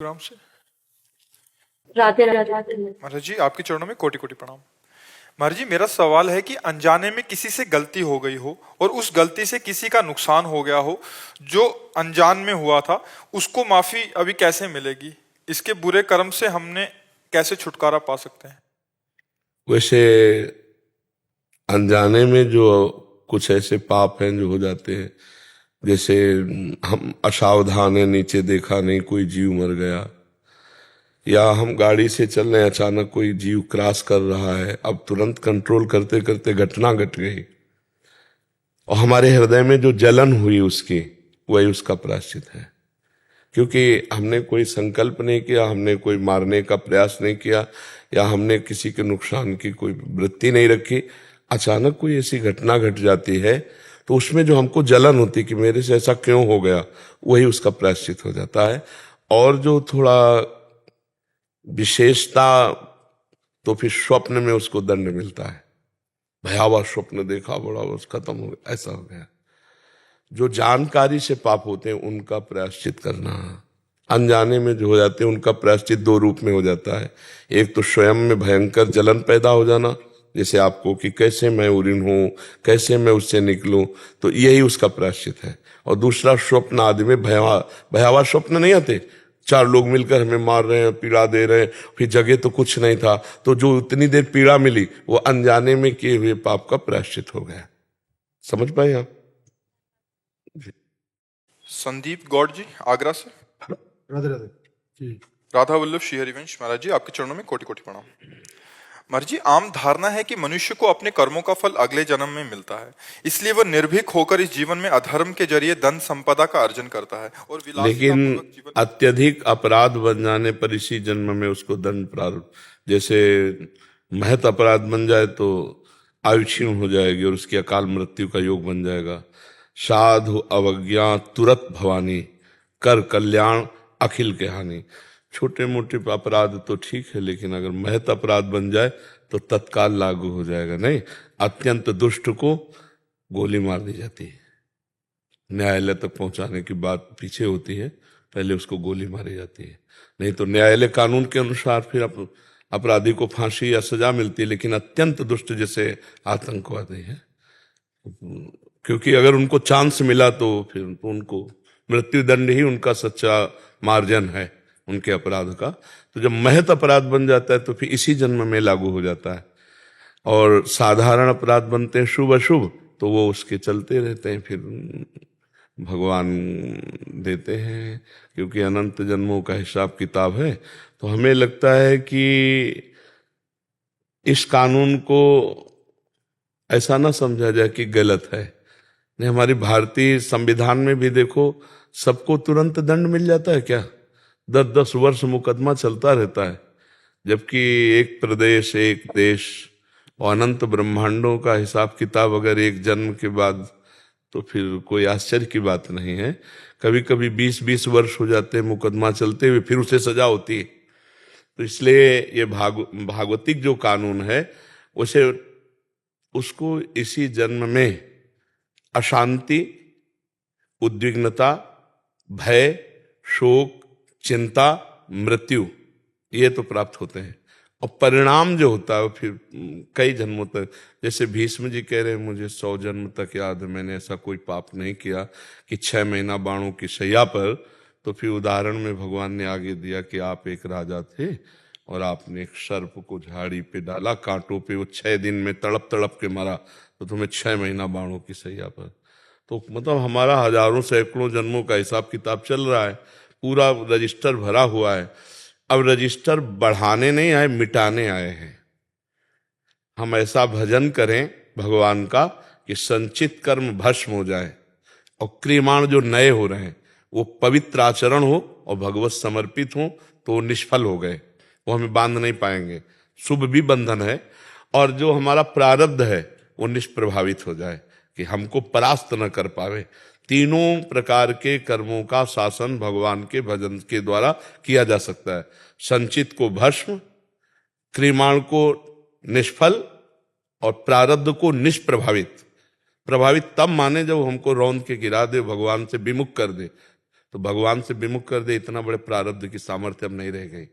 ग्राम से। राधे राधे। महाराज जी आपके चरणों में कोटि कोटि प्रणाम। महाराज जी मेरा सवाल है कि अनजाने में किसी से गलती हो गई हो और उस गलती से किसी का नुकसान हो गया हो, जो अनजान में हुआ था, उसको माफी अभी कैसे मिलेगी? इसके बुरे कर्म से हमने कैसे छुटकारा पा सकते हैं? वैसे अनजाने में जो कुछ ऐसे पाप हैं जो हो जाते हैं, जैसे हम असावधान है, नीचे देखा नहीं, कोई जीव मर गया, या हम गाड़ी से चल रहे हैं, अचानक कोई जीव क्रॉस कर रहा है, अब तुरंत कंट्रोल करते करते घटना घट गई और हमारे हृदय में जो जलन हुई उसकी, वही उसका प्रायश्चित है। क्योंकि हमने कोई संकल्प नहीं किया, हमने कोई मारने का प्रयास नहीं किया, या हमने किसी के नुकसान की कोई वृत्ति नहीं रखी। अचानक कोई ऐसी घटना घट जाती है तो उसमें जो हमको जलन होती कि मेरे से ऐसा क्यों हो गया, वही उसका प्रायश्चित हो जाता है। और जो थोड़ा विशेषता, तो फिर स्वप्न में उसको दंड मिलता है। भयावह स्वप्न देखा, बड़ा बस खत्म हो गया, ऐसा हो गया। जो जानकारी से पाप होते हैं उनका प्रायश्चित करना, अनजाने में जो हो जाते हैं उनका प्रायश्चित दो रूप में हो जाता है। एक तो स्वयं में भयंकर जलन पैदा हो जाना, जैसे आपको कि कैसे मैं उरीन हूं, कैसे मैं उससे निकलूं, तो यही उसका प्रायश्चित है। और दूसरा स्वप्न आदि में भयावह स्वप्न नहीं आते, चार लोग मिलकर हमें मार रहे हैं, पीड़ा दे रहे हैं, फिर जगह तो कुछ नहीं था, तो जो उतनी देर पीड़ा मिली वो अनजाने में किए हुए पाप का प्रायश्चित हो गया। समझ पाए आप? संदीप गौड़ जी आगरा से। राधे राधे जी। राधा वल्लभ श्री हरिवंश महाराज जी आपके चरणों में कोटि कोटि प्रणाम। महाराज जी आम धारणा है कि मनुष्य को अपने कर्मों का फल अगले जन्म में मिलता है, इसलिए वह निर्भीक होकर इस जीवन में अधर्म के जरिए धन संपदा का अर्जन करता है और लेकिन विलासितापूर्वक जीवन। अत्यधिक अपराध बन जाने पर इसी जन्म में उसको दंड प्राप्त, जैसे महत अपराध बन जाए तो आयु क्षीण हो जाएगी और उसकी अकाल मृत्यु का योग बन जाएगा। साधु अवज्ञा तुरत भवानी, कर कल्याण अखिल के हानि। छोटे मोटे अपराध तो ठीक है, लेकिन अगर महत अपराध बन जाए तो तत्काल लागू हो जाएगा। नहीं, अत्यंत दुष्ट को गोली मार दी जाती है, न्यायालय तक पहुंचाने की बात पीछे होती है, पहले उसको गोली मारी जाती है। नहीं तो न्यायालय कानून के अनुसार फिर अपराधी को फांसी या सजा मिलती है, लेकिन अत्यंत दुष्ट जैसे आतंकवादी है, क्योंकि अगर उनको चांस मिला तो फिर तो उनको मृत्युदंड ही उनका सच्चा मार्जन है उनके अपराध का। तो जब महत अपराध बन जाता है तो फिर इसी जन्म में लागू हो जाता है। और साधारण अपराध बनते हैं शुभ अशुभ, तो वो उसके चलते रहते हैं, फिर भगवान देते हैं, क्योंकि अनंत जन्मों का हिसाब किताब है। तो हमें लगता है कि इस कानून को ऐसा ना समझा जाए कि गलत है। नहीं, हमारी भारतीय संविधान में भी देखो, सबको तुरंत दंड मिल जाता है क्या? 10-10 वर्ष मुकदमा चलता रहता है, जबकि एक प्रदेश एक देश और अनंत ब्रह्मांडों का हिसाब किताब अगर एक जन्म के बाद, तो फिर कोई आश्चर्य की बात नहीं है। कभी कभी 20-20 वर्ष हो जाते हैं मुकदमा चलते हुए, फिर उसे सजा होती है। तो इसलिए ये भागवतिक जो कानून है उसे उसको इसी जन्म में अशांति, उद्विग्नता, भय, शोक, चिंता, मृत्यु, ये तो प्राप्त होते हैं। और परिणाम जो होता है फिर कई जन्मों तक, जैसे भीष्म जी कह रहे हैं मुझे 100 जन्म तक याद है, मैंने ऐसा कोई पाप नहीं किया, कि 6 महीना बाणों की शैया पर। तो फिर उदाहरण में भगवान ने आगे दिया कि आप एक राजा थे और आपने एक सर्प को झाड़ी पे डाला, कांटों पे, वो 6 दिन में तड़प तड़प के मरा, तो तुम्हें 6 महीना बाणों की शैया पर। तो मतलब हमारा हजारों सैकड़ों जन्मों का हिसाब किताब चल रहा है, पूरा रजिस्टर भरा हुआ है। अब रजिस्टर बढ़ाने नहीं आए, मिटाने आए हैं। हम ऐसा भजन करें भगवान का कि संचित कर्म भस्म हो जाए और क्रियमाण जो नए हो रहे हैं वो पवित्र आचरण हो और भगवत समर्पित हो, तो वो निष्फल हो गए, वो हमें बांध नहीं पाएंगे। शुभ भी बंधन है, और जो हमारा प्रारब्ध है वो निष्प्रभावित हो जाए कि हमको परास्त न कर पावे। तीनों प्रकार के कर्मों का शासन भगवान के भजन के द्वारा किया जा सकता है। संचित को भस्म, क्रियमाण को निष्फल और प्रारब्ध को निष्प्रभावित। प्रभावित तब माने जब हमको रौंद के गिरा दे, भगवान से विमुख कर दे। तो भगवान से विमुख कर दे, इतना बड़े प्रारब्ध की सामर्थ्य अब नहीं रह गई।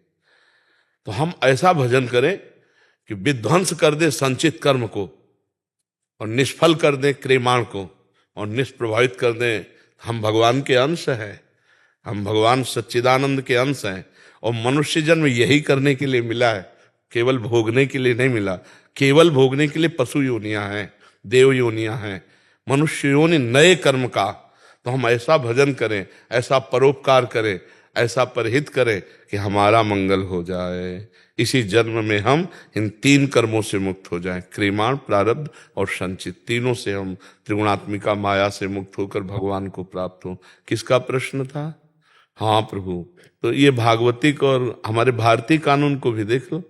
तो हम ऐसा भजन करें कि विध्वंस कर दे संचित कर्म को और निष्फल कर दे क्रियमाण को और निष्प्रभावित कर दे। हम भगवान के अंश हैं, हम भगवान सच्चिदानंद के अंश हैं और मनुष्य जन्म यही करने के लिए मिला है, केवल भोगने के लिए नहीं मिला। केवल भोगने के लिए पशु योनियां हैं, देव योनियां हैं, मनुष्य योनि नए कर्म का। तो हम ऐसा भजन करें, ऐसा परोपकार करें, ऐसा परहित करें कि हमारा मंगल हो जाए। इसी जन्म में हम इन 3 कर्मों से मुक्त हो जाएं, क्रियमाण, प्रारब्ध और संचित। तीनों से हम त्रिगुणात्मिका माया से मुक्त होकर भगवान को प्राप्त हो। किसका प्रश्न था? हाँ प्रभु। तो ये भागवतिक और हमारे भारतीय कानून को भी देख लो,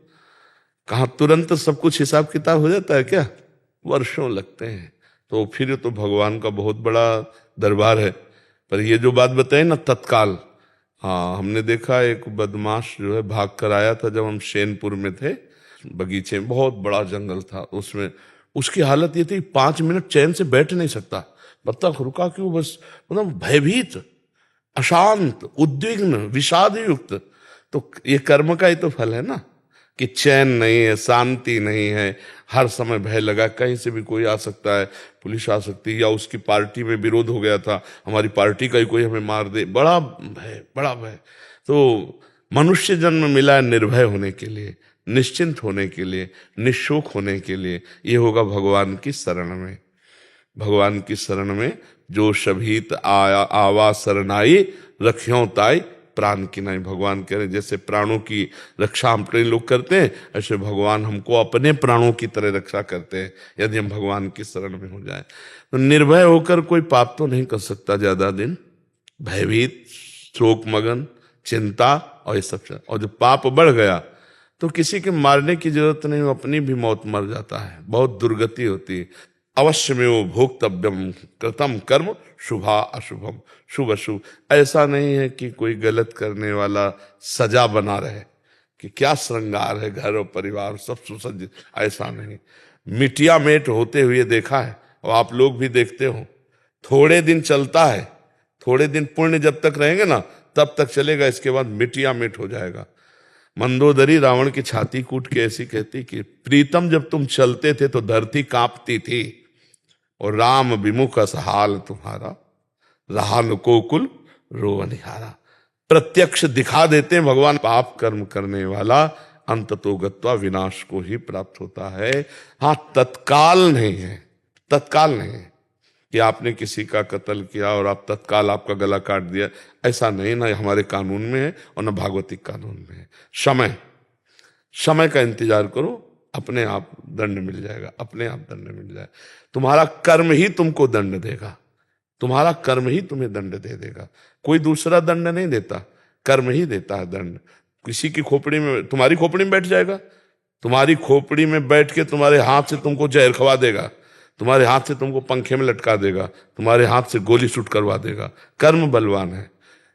कहाँ तुरंत सब कुछ हिसाब किताब हो जाता है क्या? वर्षों लगते हैं। तो फिर तो भगवान का बहुत बड़ा दरबार है। पर ये जो बात बताई ना तत्काल, हाँ हमने देखा एक बदमाश जो है भाग कर आया था जब हम शेनपुर में थे, बगीचे में बहुत बड़ा जंगल था, उसमें उसकी हालत ये थी 5 मिनट चैन से बैठ नहीं सकता। बत्तख रुका क्यों? बस मतलब भयभीत, अशांत, उद्विग्न, विषाद युक्त। तो ये कर्म का ही तो फल है ना कि चैन नहीं है, शांति नहीं है, हर समय भय लगा, कहीं से भी कोई आ सकता है, पुलिस आ सकती है, या उसकी पार्टी में विरोध हो गया था, हमारी पार्टी का ही कोई हमें मार दे, बड़ा भय, बड़ा भय। तो मनुष्य जन्म मिला है निर्भय होने के लिए, निश्चिंत होने के लिए, निशोक होने के लिए। ये होगा भगवान की शरण में। भगवान की शरण में जो शभीत आया आवा शरणाई रखियों ताई प्राण की नहीं। भगवान कह रहे जैसे प्राणों की रक्षा हम अपने लोग करते हैं, ऐसे भगवान हमको अपने प्राणों की तरह रक्षा करते हैं यदि हम भगवान की शरण में हो जाए। तो निर्भय होकर कोई पाप तो नहीं कर सकता ज्यादा दिन, भयभीत, शोक मगन, चिंता और ये सब। और जब पाप बढ़ गया तो किसी के मारने की जरूरत नहीं, वो अपनी भी मौत मर जाता है, बहुत दुर्गति होती है। अवश्य में वो भोक्तव्यम कृतम कर्म शुभा अशुभम, शुभ अशुभ। ऐसा नहीं है कि कोई गलत करने वाला सजा बना रहे कि क्या श्रृंगार है घर और परिवार सब सुसज्जित, ऐसा नहीं। मिटिया मेट होते हुए देखा है और आप लोग भी देखते हो। थोड़े दिन चलता है, थोड़े दिन पुण्य जब तक रहेंगे ना तब तक चलेगा, इसके बाद मिटिया मेट हो जाएगा। मंदोदरी रावण की छाती कूट के ऐसी कहती कि प्रीतम जब तुम चलते थे तो धरती कांपती थी और राम विमुख असहाल तुम्हारा, रहा नुकोकुल रोवनिहारा। प्रत्यक्ष दिखा देते हैं भगवान, पाप कर्म करने वाला अंततो गत्वा विनाश को ही प्राप्त होता है। हाँ तत्काल नहीं है, तत्काल नहीं है कि आपने किसी का कत्ल किया और आप तत्काल आपका गला काट दिया, ऐसा नहीं, ना हमारे कानून में है और ना भागवतिक कानून में है। समय, समय का इंतजार करो, अपने आप दंड मिल जाएगा, अपने आप दंड मिल जाएगा। तुम्हारा कर्म ही तुमको दंड देगा, तुम्हारा कर्म ही तुम्हें दंड दे देगा, कोई दूसरा दंड नहीं देता, कर्म ही देता है दंड। किसी की खोपड़ी में, तुम्हारी खोपड़ी में बैठ जाएगा, तुम्हारी खोपड़ी में बैठ के तुम्हारे हाथ से तुमको जहर खवा देगा, तुम्हारे हाथ से तुमको पंखे में लटका देगा, तुम्हारे हाथ से गोली शूट करवा देगा। कर्म बलवान है,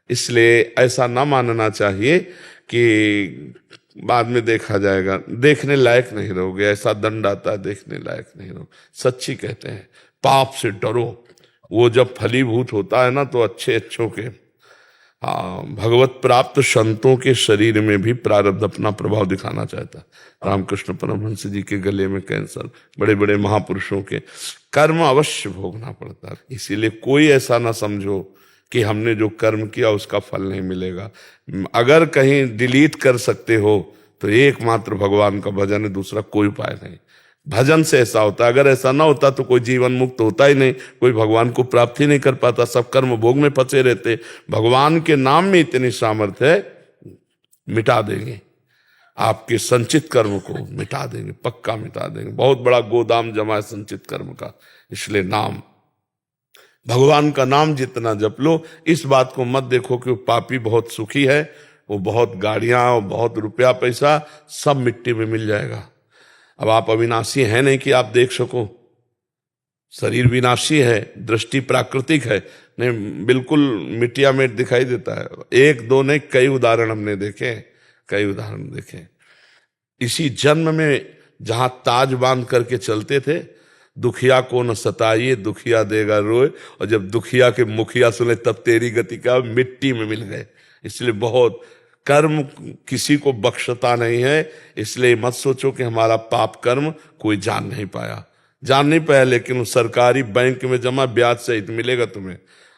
इसलिए ऐसा ना मानना चाहिए कि बाद में देखा जाएगा, देखने लायक नहीं रहोगे, ऐसा दंड आता है देखने लायक नहीं रहोगे। सच्ची कहते हैं पाप से डरो, वो जब फलीभूत होता है ना तो अच्छे अच्छों के, हाँ भगवत प्राप्त संतों के शरीर में भी प्रारब्ध अपना प्रभाव दिखाना चाहता है। रामकृष्ण परमहंस जी के गले में कैंसर, बड़े बड़े महापुरुषों के कर्म अवश्य भोगना पड़ता है। इसीलिए कोई ऐसा ना समझो कि हमने जो कर्म किया उसका फल नहीं मिलेगा। अगर कहीं डिलीट कर सकते हो तो एकमात्र भगवान का भजन है, दूसरा कोई उपाय नहीं। भजन से ऐसा होता है, अगर ऐसा ना होता तो कोई जीवन मुक्त होता ही नहीं, कोई भगवान को प्राप्ति नहीं कर पाता, सब कर्म भोग में फंसे रहते। भगवान के नाम में इतनी सामर्थ्य है, मिटा देंगे आपके संचित कर्म को, मिटा देंगे, पक्का मिटा देंगे। बहुत बड़ा गोदाम जमा है संचित कर्म का। इसलिए नाम, भगवान का नाम जितना जप लो। इस बात को मत देखो कि वो पापी बहुत सुखी है, वो बहुत गाड़ियां और बहुत रुपया पैसा सब मिट्टी में मिल जाएगा। अब आप अविनाशी हैं नहीं कि आप देख सको, शरीर विनाशी है, दृष्टि प्राकृतिक है, नहीं बिल्कुल मिट्टिया मेट दिखाई देता है। एक दो नहीं, कई उदाहरण हमने देखे, कई उदाहरण देखे। इसी जन्म में जहां ताज बांध करके चलते थे दुखिया को न सताइए, दुखिया देगा रोए, और जब दुखिया के मुखिया सुने तब तेरी गति का मिट्टी में मिल गए। इसलिए बहुत कर्म किसी को बख्शता नहीं है। इसलिए मत सोचो कि हमारा पाप कर्म कोई जान नहीं पाया, जान नहीं पाया, लेकिन वो सरकारी बैंक में जमा ब्याज सहित मिलेगा तुम्हें।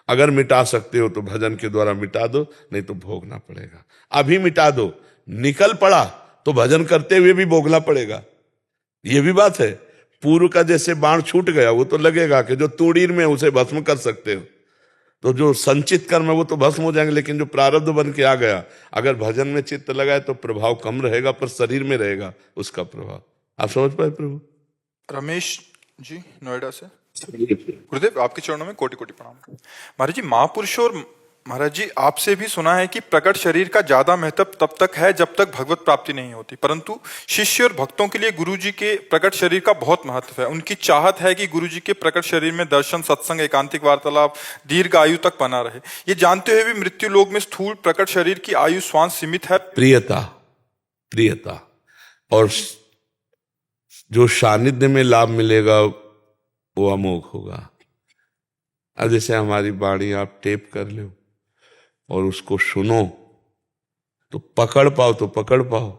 अगर मिटा सकते हो तो भजन के द्वारा मिटा दो, नहीं तो भोगना पड़ेगा। अभी मिटा दो, निकल पड़ा तो भजन करते हुए भी भोगना पड़ेगा। ये भी बात है। पूर्व का जैसे बाण छूट गया, वो तो लगेगा कि जो तूड़ीर में उसे भस्म कर सकते हो, तो जो संचित कर्म है वो तो भस्म हो जाएंगे, लेकिन जो प्रारब्ध बन के आ गया, अगर भजन में चित्त लगाए तो प्रभाव कम रहेगा, पर शरीर में रहेगा उसका प्रभाव। आप समझ पाए प्रभु? रमेश जी नोएडा से। गुरुदेव आपके चरणों में कोटि कोटि प्रणाम। महाराज जी, महापुरुष और महाराज जी आपसे भी सुना है कि प्रकट शरीर का ज्यादा महत्व तब तक है जब तक भगवत प्राप्ति नहीं होती, परंतु शिष्य और भक्तों के लिए गुरु जी के प्रकट शरीर का बहुत महत्व है। उनकी चाहत है कि गुरु जी के प्रकट शरीर में दर्शन, सत्संग, एकांतिक वार्तालाप दीर्घ आयु तक बना रहे। ये जानते हुए भी मृत्यु लोक में स्थूल प्रकट शरीर की आयु श्वास सीमित है। प्रियता, प्रियता और जो सानिध्य में लाभ मिलेगा वो अमोघ होगा। अब जैसे हमारी वाणी आप टेप कर लो और उसको सुनो तो पकड़ पाओ तो पकड़ पाओ,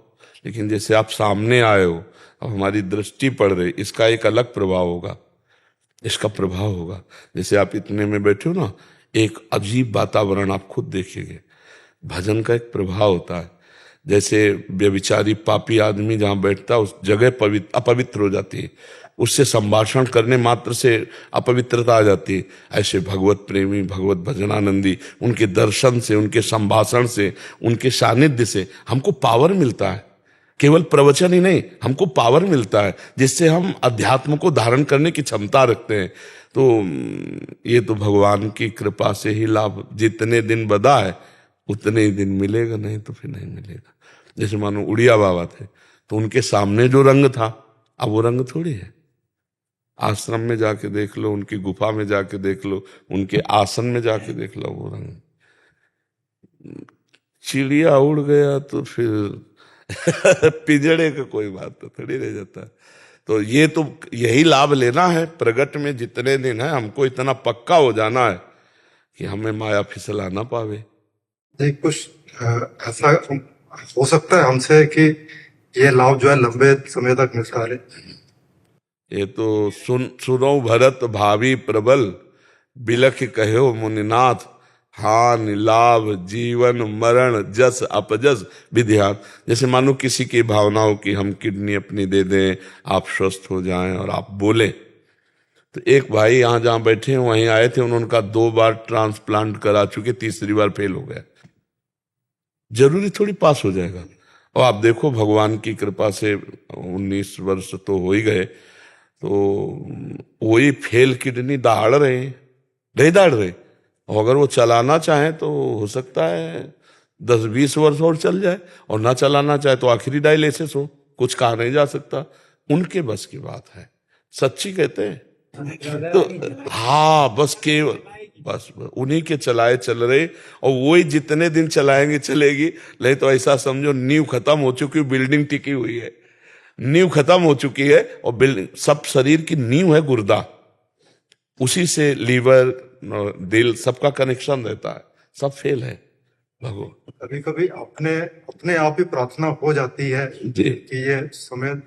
लेकिन जैसे आप सामने आए हो, अब हमारी दृष्टि पड़ रही, इसका एक अलग प्रभाव होगा, इसका प्रभाव होगा। जैसे आप इतने में बैठे हो ना, एक अजीब वातावरण आप खुद देखेंगे। भजन का एक प्रभाव होता है। जैसे व्यभिचारी पापी आदमी जहां बैठता है उस जगह अपवित्र हो जाती है, उससे संभाषण करने मात्र से अपवित्रता आ जाती है। ऐसे भगवत प्रेमी, भगवत भजनानंदी, उनके दर्शन से, उनके संभाषण से, उनके सानिध्य से हमको पावर मिलता है। केवल प्रवचन ही नहीं, हमको पावर मिलता है जिससे हम अध्यात्म को धारण करने की क्षमता रखते हैं। तो ये तो भगवान की कृपा से ही लाभ, जितने दिन बदा है उतने ही दिन मिलेगा, नहीं तो फिर नहीं मिलेगा। जैसे मानो उड़िया बाबा थे, तो उनके सामने जो रंग था अब वो रंग थोड़ी है। आश्रम में जाके देख लो, उनकी गुफा में जाके देख लो, उनके आसन में जाके देख लो, वो रंग। चिड़िया उड़ गया तो फिर पिंजड़े का कोई बात तो थोड़ी रह जाता। तो ये तो यही लाभ लेना है प्रगट में जितने दिन है, हमको इतना पक्का हो जाना है कि हमें माया फिसला ना पावे। एक कुछ ऐसा हो सकता है हमसे कि ये लाभ जो है लंबे समय तक मिलता रहे। ये तो सुनो भरत भावी प्रबल, बिलख कहो मुनिनाथ, हान लाभ जीवन मरण जस अपजस विध्यात। जैसे मानो किसी की भावना हो कि हम किडनी अपनी दे दें, आप स्वस्थ हो जाएं और आप बोले। तो एक भाई यहाँ जहाँ बैठे हैं वहीं आए थे, उन्होंने 2 बार ट्रांसप्लांट करा चुके, तीसरी बार फेल हो गया। जरूरी थोड़ी पास हो जाएगा। और आप देखो भगवान की कृपा से 19 वर्ष तो हो ही गए, तो वही फेल किडनी दहाड़ रहे, नहीं दहाड़ रहे। और अगर वो चलाना चाहे तो हो सकता है 10-20 वर्ष और चल जाए, और ना चलाना चाहे तो आखिरी डायलिसिस हो, कुछ कहा नहीं जा सकता। उनके बस की बात है, सच्ची कहते हैं। तो हाँ, बस केवल बस उन्हीं के चलाए चल रहे, और वही जितने दिन चलाएंगे चलेगी। नहीं तो ऐसा समझो नींव खत्म हो चुकी, बिल्डिंग टिकी हुई है, नींव खत्म हो चुकी है, और बिल्डिंग सब शरीर की नींव है गुर्दा, उसी से लीवर दिल सबका कनेक्शन रहता है, सब फेल है। भगवान कभी कभी अपने आप ही प्रार्थना हो जाती है कि ये समय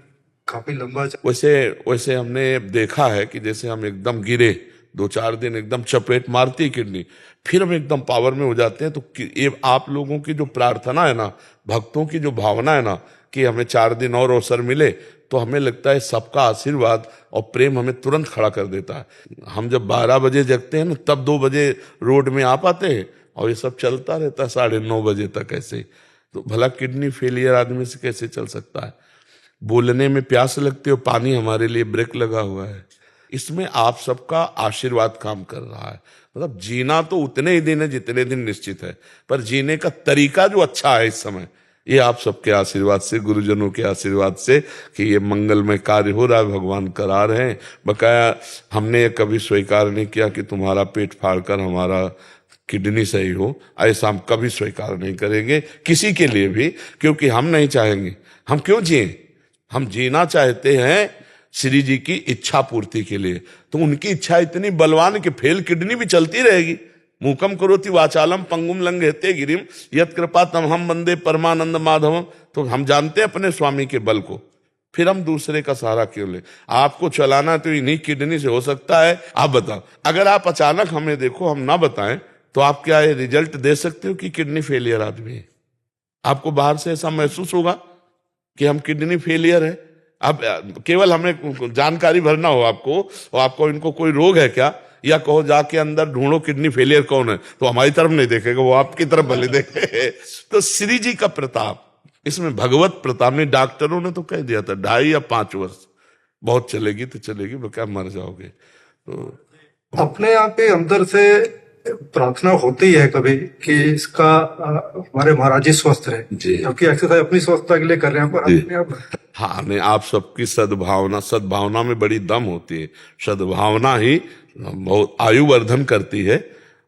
काफी लंबा वैसे हमने देखा है कि जैसे हम एकदम गिरे, 2-4 दिन एकदम चपेट मारती है किडनी, फिर हम एकदम पावर में हो जाते हैं। तो ये आप लोगों की जो प्रार्थना है ना, भक्तों की जो भावना है ना कि हमें 4 दिन और अवसर मिले, तो हमें लगता है सबका आशीर्वाद और प्रेम हमें तुरंत खड़ा कर देता है। हम जब 12 बजे जगते हैं ना, तब 2 बजे रोड में आ पाते हैं, और ये सब चलता रहता है 9:30 बजे तक ऐसे। तो भला किडनी फेलियर आदमी से कैसे चल सकता है? बोलने में प्यास लगती है, पानी हमारे लिए ब्रेक लगा हुआ है। इसमें आप सबका आशीर्वाद काम कर रहा है। मतलब जीना तो उतने ही दिन है जितने दिन निश्चित है, पर जीने का तरीका जो अच्छा है इस समय, ये आप सबके आशीर्वाद से, गुरुजनों के आशीर्वाद से कि ये मंगलमय कार्य हो रहा है, भगवान करा रहे हैं। बकाया हमने ये कभी स्वीकार नहीं किया कि तुम्हारा पेट फाड़कर हमारा किडनी सही हो, ऐसा हम कभी स्वीकार नहीं करेंगे किसी के लिए भी, क्योंकि हम नहीं चाहेंगे। हम क्यों जिए? हम जीना चाहते हैं श्री जी की इच्छा पूर्ति के लिए। तो उनकी इच्छा इतनी बलवान कि फेल किडनी भी चलती रहेगी। मूकम करोति वाचालम पंगुम लंघयते गिरिम यत् कृपा तमहम वंदे परमानंद माधवम। तो हम जानते हैं अपने स्वामी के बल को, फिर हम दूसरे का सहारा क्यों ले? आपको चलाना तो इन्हीं किडनी से हो सकता है। आप बताओ, अगर आप अचानक हमें देखो, हम ना बताएं, तो आप क्या ये रिजल्ट दे सकते हो कि किडनी फेलियर आदमी है? आपको बाहर से ऐसा महसूस होगा कि हम किडनी फेलियर है? अब केवल हमें जानकारी भरना हो आपको, और आपको इनको कोई रोग है क्या, या कहो जाके अंदर ढूंढो किडनी फेलियर कौन है, तो हमारी तरफ नहीं देखेगा, वो आपकी तरफ भले देखे। तो श्री जी का प्रताप, इसमें भगवत प्रताप ने, डॉक्टरों ने तो कह दिया था 2.5 या 5 वर्ष बहुत चलेगी तो चलेगी, क्या मर जाओगे। तो अपने आप के अंदर से प्रार्थना होती है कभी कि इसका हमारे महाराज जी स्वस्थ रहे, जी। क्योंकि एक्सरसाइज अपनी स्वस्थता के लिए कर रहे हैं, पर जी। अपने आप हाँ, नहीं, आप सबकी सद्भावना, सद्भावना में बड़ी दम होती है। सद्भावना ही बहुत आयुवर्धन करती है,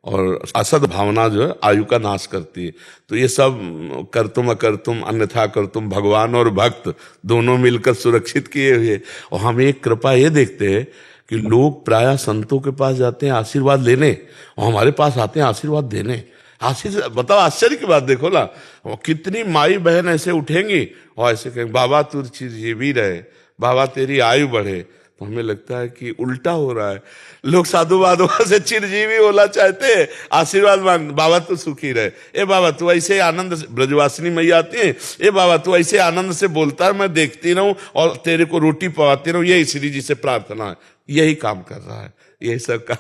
और असद्भावना जो है आयु का नाश करती है। तो ये सब करतुम अकर्तुम अन्यथा करतुम, भगवान और भक्त दोनों मिलकर सुरक्षित किए हुए। और हम एक कृपा ये देखते हैं कि लोग प्रायः संतों के पास जाते हैं आशीर्वाद लेने, और हमारे पास आते हैं आशीर्वाद देने। आशीर्वाद, बताओ आश्चर्य की बात देखो ना, और कितनी माई बहन ऐसे उठेंगी और ऐसे कहेंगे बाबा तू चिरजीवी रहे, बाबा तेरी आयु बढ़े। तो हमें लगता है कि उल्टा हो रहा है। लोग साधु बाधुआ से चिरजीवी होना चाहते हैं, आशीर्वाद मांग, बाबा तू सुखी रहे, ए बाबा तू ऐसे आनंद से, ब्रजवासिनी मैया आती है, ए बाबा तू ऐसे आनंद से बोलता है, मैं देखती रहूं और तेरे को रोटी पवाती रहूं। यही श्री जी से प्रार्थना है, यही काम कर रहा है, यही सब का।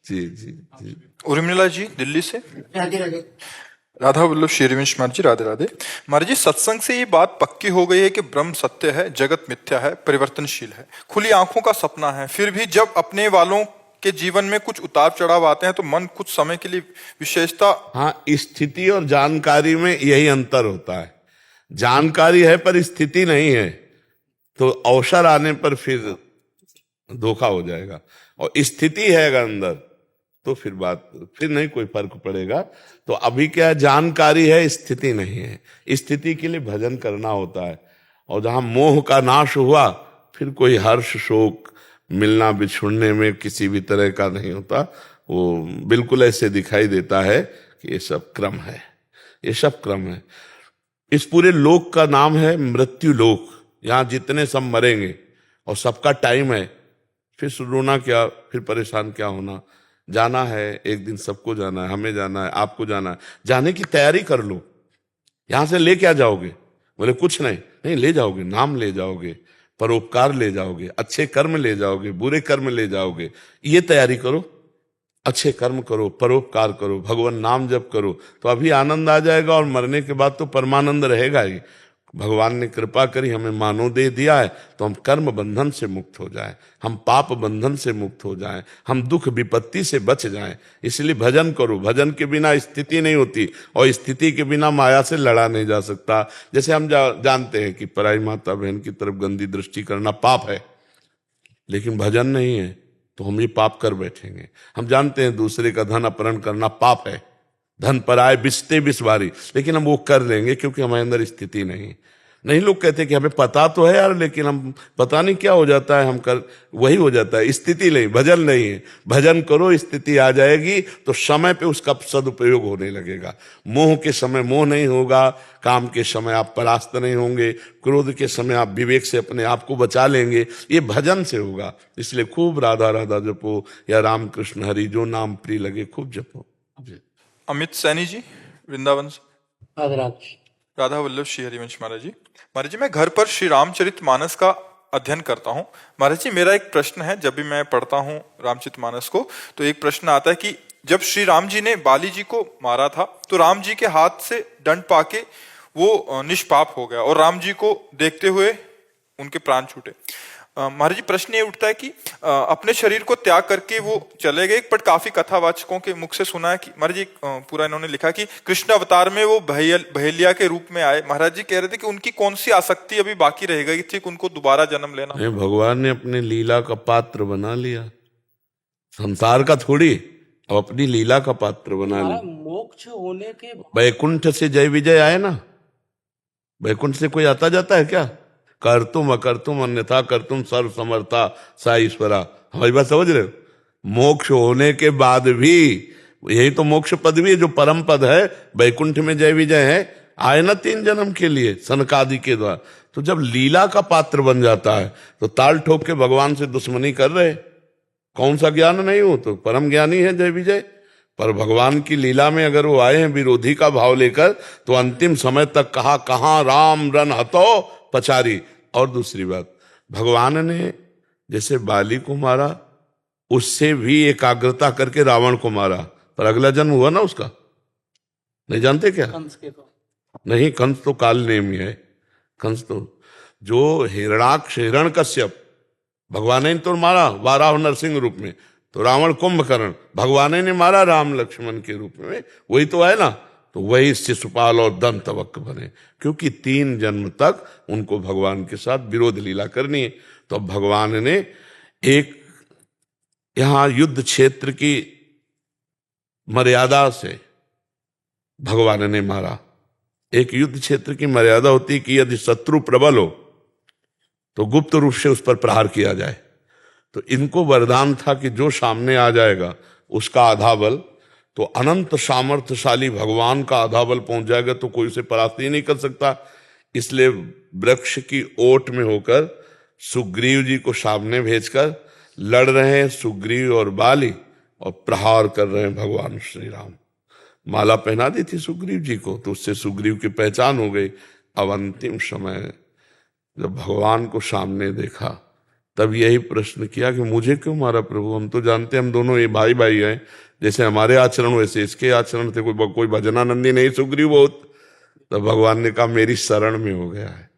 जी जी जी। उर्मिला जी दिल्ली से। राधे राधे। राधा वल्लभ श्रीवंश महाराज जी, राधे राधे। महाराज जी, सत्संग से ये बात पक्की हो गई है कि ब्रह्म सत्य है, जगत मिथ्या है, परिवर्तनशील है, खुली आंखों का सपना है। फिर भी जब अपने वालों के जीवन में कुछ उतार चढ़ाव आते हैं तो मन कुछ समय के लिए विशेषता। हाँ, स्थिति और जानकारी में यही अंतर होता है। जानकारी है पर स्थिति नहीं है, तो अवसर आने पर फिर धोखा हो जाएगा। और स्थिति है अगर अंदर, तो फिर फिर नहीं कोई फर्क पड़ेगा। तो अभी क्या जानकारी है, स्थिति नहीं है। स्थिति के लिए भजन करना होता है, और जहां मोह का नाश हुआ, फिर कोई हर्ष शोक मिलना बिछुड़ने में किसी भी तरह का नहीं होता। वो बिल्कुल ऐसे दिखाई देता है कि ये सब क्रम है, ये सब क्रम है। इस पूरे लोक का नाम है मृत्यु लोक। यहां जितने सब मरेंगे और सबका टाइम है, फिर रोना क्या, फिर परेशान क्या होना। जाना है एक दिन, सबको जाना है, हमें जाना है, आपको जाना है। जाने की तैयारी कर लो। यहां से ले क्या जाओगे? बोले कुछ नहीं, नहीं ले जाओगे, नाम ले जाओगे, परोपकार ले जाओगे, अच्छे कर्म ले जाओगे, बुरे कर्म ले जाओगे। ये तैयारी करो, अच्छे कर्म करो, परोपकार करो, भगवान नाम जप करो, तो अभी आनंद आ जाएगा। और मरने के बाद तो परमानंद रहेगा ही। भगवान ने कृपा करी, हमें मानव दे दिया है, तो हम कर्म बंधन से मुक्त हो जाएं, हम पाप बंधन से मुक्त हो जाएं, हम दुख विपत्ति से बच जाएं। इसलिए भजन करो। भजन के बिना स्थिति नहीं होती, और स्थिति के बिना माया से लड़ा नहीं जा सकता। जैसे हम जानते हैं कि पराई माता बहन की तरफ गंदी दृष्टि करना पाप है, लेकिन भजन नहीं है तो हम ये पाप कर बैठेंगे। हम जानते हैं दूसरे का धन अपहरण करना पाप है, धन पर आए बिस्ते बिस्वारी, लेकिन हम वो कर लेंगे क्योंकि हमारे अंदर स्थिति नहीं। लोग कहते कि हमें पता तो है यार, लेकिन हम पता नहीं क्या हो जाता है, हम कर वही हो जाता है। स्थिति नहीं, भजन नहीं है। भजन करो, स्थिति आ जाएगी, तो समय पे उसका सदुपयोग होने लगेगा। मोह के समय मोह नहीं होगा, काम के समय आप परास्त नहीं होंगे, क्रोध के समय आप विवेक से अपने आप को बचा लेंगे। ये भजन से होगा। इसलिए खूब राधा राधा जपो, या राम कृष्ण हरि, जो नाम प्रिय लगे खूब जपो। अमित सैनी जी, वृंदावन से। राधे राधे। राधा वल्लभ श्री हरिवंश महाराज जी। महाराज जी, मैं घर पर श्री रामचरितमानस का अध्ययन करता हूँ। महाराज जी, मेरा एक प्रश्न है। जब भी मैं पढ़ता हूँ रामचरितमानस को, तो एक प्रश्न आता है कि जब श्री राम जी ने बाली जी को मारा था, तो राम जी के हाथ से दंड पाके वो निष्पाप हो गया, और राम जी को देखते हुए उनके प्राण छूटे। महाराज जी, प्रश्न ये उठता है कि अपने शरीर को त्याग करके वो चले गए, बट काफी कथावाचकों के मुख से सुना है कि महाराज जी पूरा इन्होंने लिखा कि कृष्ण अवतार में वो बहेलिया के रूप में आए। महाराज जी कह रहे थे कि उनकी कौन सी आसक्ति अभी बाकी रह गई थी उनको दोबारा जन्म लेना? भगवान ने अपने लीला का पात्र बना लिया, संसार का थोड़ी, अब अपनी लीला का पात्र बना लिया। मोक्ष होने के वैकुंठ से जय विजय आए ना, वैकुंठ से कोई आता जाता है क्या? कर तुम अकर तुम अन्यथा कर तुम सर्व समर्था सा ईश्वरा। हमारी बात समझ रहे हो? मोक्ष होने के बाद भी, यही तो मोक्ष पद भी है जो परम पद है, वैकुंठ में जय विजय है, आए ना 3 जन्म के लिए सनकादि के द्वारा। तो जब लीला का पात्र बन जाता है तो ताल ठोक के भगवान से दुश्मनी कर रहे, कौन सा ज्ञान नहीं हो, तो परम ज्ञानी है जय विजय। पर भगवान की लीला में अगर वो आए हैं विरोधी का भाव लेकर, तो अंतिम समय तक कहा कहां राम रन हतो पचारी। और दूसरी बात, भगवान ने जैसे बाली को मारा, उससे भी एकाग्रता करके रावण को मारा, पर अगला जन्म हुआ ना उसका, नहीं जानते क्या? कंस के तो नहीं, कंस तो काल नेमी है। कंस तो जो हिरणाक्ष हिरण्यकश्यप भगवान ने तो मारा वाराह नरसिंह रूप में, तो रावण कुंभकर्ण भगवान ने मारा राम लक्ष्मण के रूप में, वही तो है ना। तो वही शिशुपाल और दंतवक्र बने, क्योंकि 3 जन्म तक उनको भगवान के साथ विरोध लीला करनी है। तो अब भगवान ने एक यहां युद्ध क्षेत्र की मर्यादा से भगवान ने मारा। एक युद्ध क्षेत्र की मर्यादा होती है कि यदि शत्रु प्रबल हो तो गुप्त रूप से उस पर प्रहार किया जाए। तो इनको वरदान था कि जो सामने आ जाएगा उसका आधा बल, तो अनंत सामर्थ्यशाली भगवान का आधा बल पहुंच जाएगा तो कोई उसे परास्त ही नहीं कर सकता। इसलिए वृक्ष की ओट में होकर सुग्रीव जी को सामने भेजकर लड़ रहे हैं सुग्रीव और बाली, और प्रहार कर रहे हैं भगवान श्री राम। माला पहना दी थी सुग्रीव जी को, तो उससे सुग्रीव की पहचान हो गई। अब अंतिम समय जब भगवान को सामने देखा, तब यही प्रश्न किया कि मुझे क्यों मारा प्रभु, हम तो जानते हम दोनों ये भाई भाई हैं, जैसे हमारे आचरण वैसे इसके आचरण थे, कोई भजनानंदी नहीं सुग्रीव बहुत। तब भगवान ने कहा मेरी शरण में हो गया है,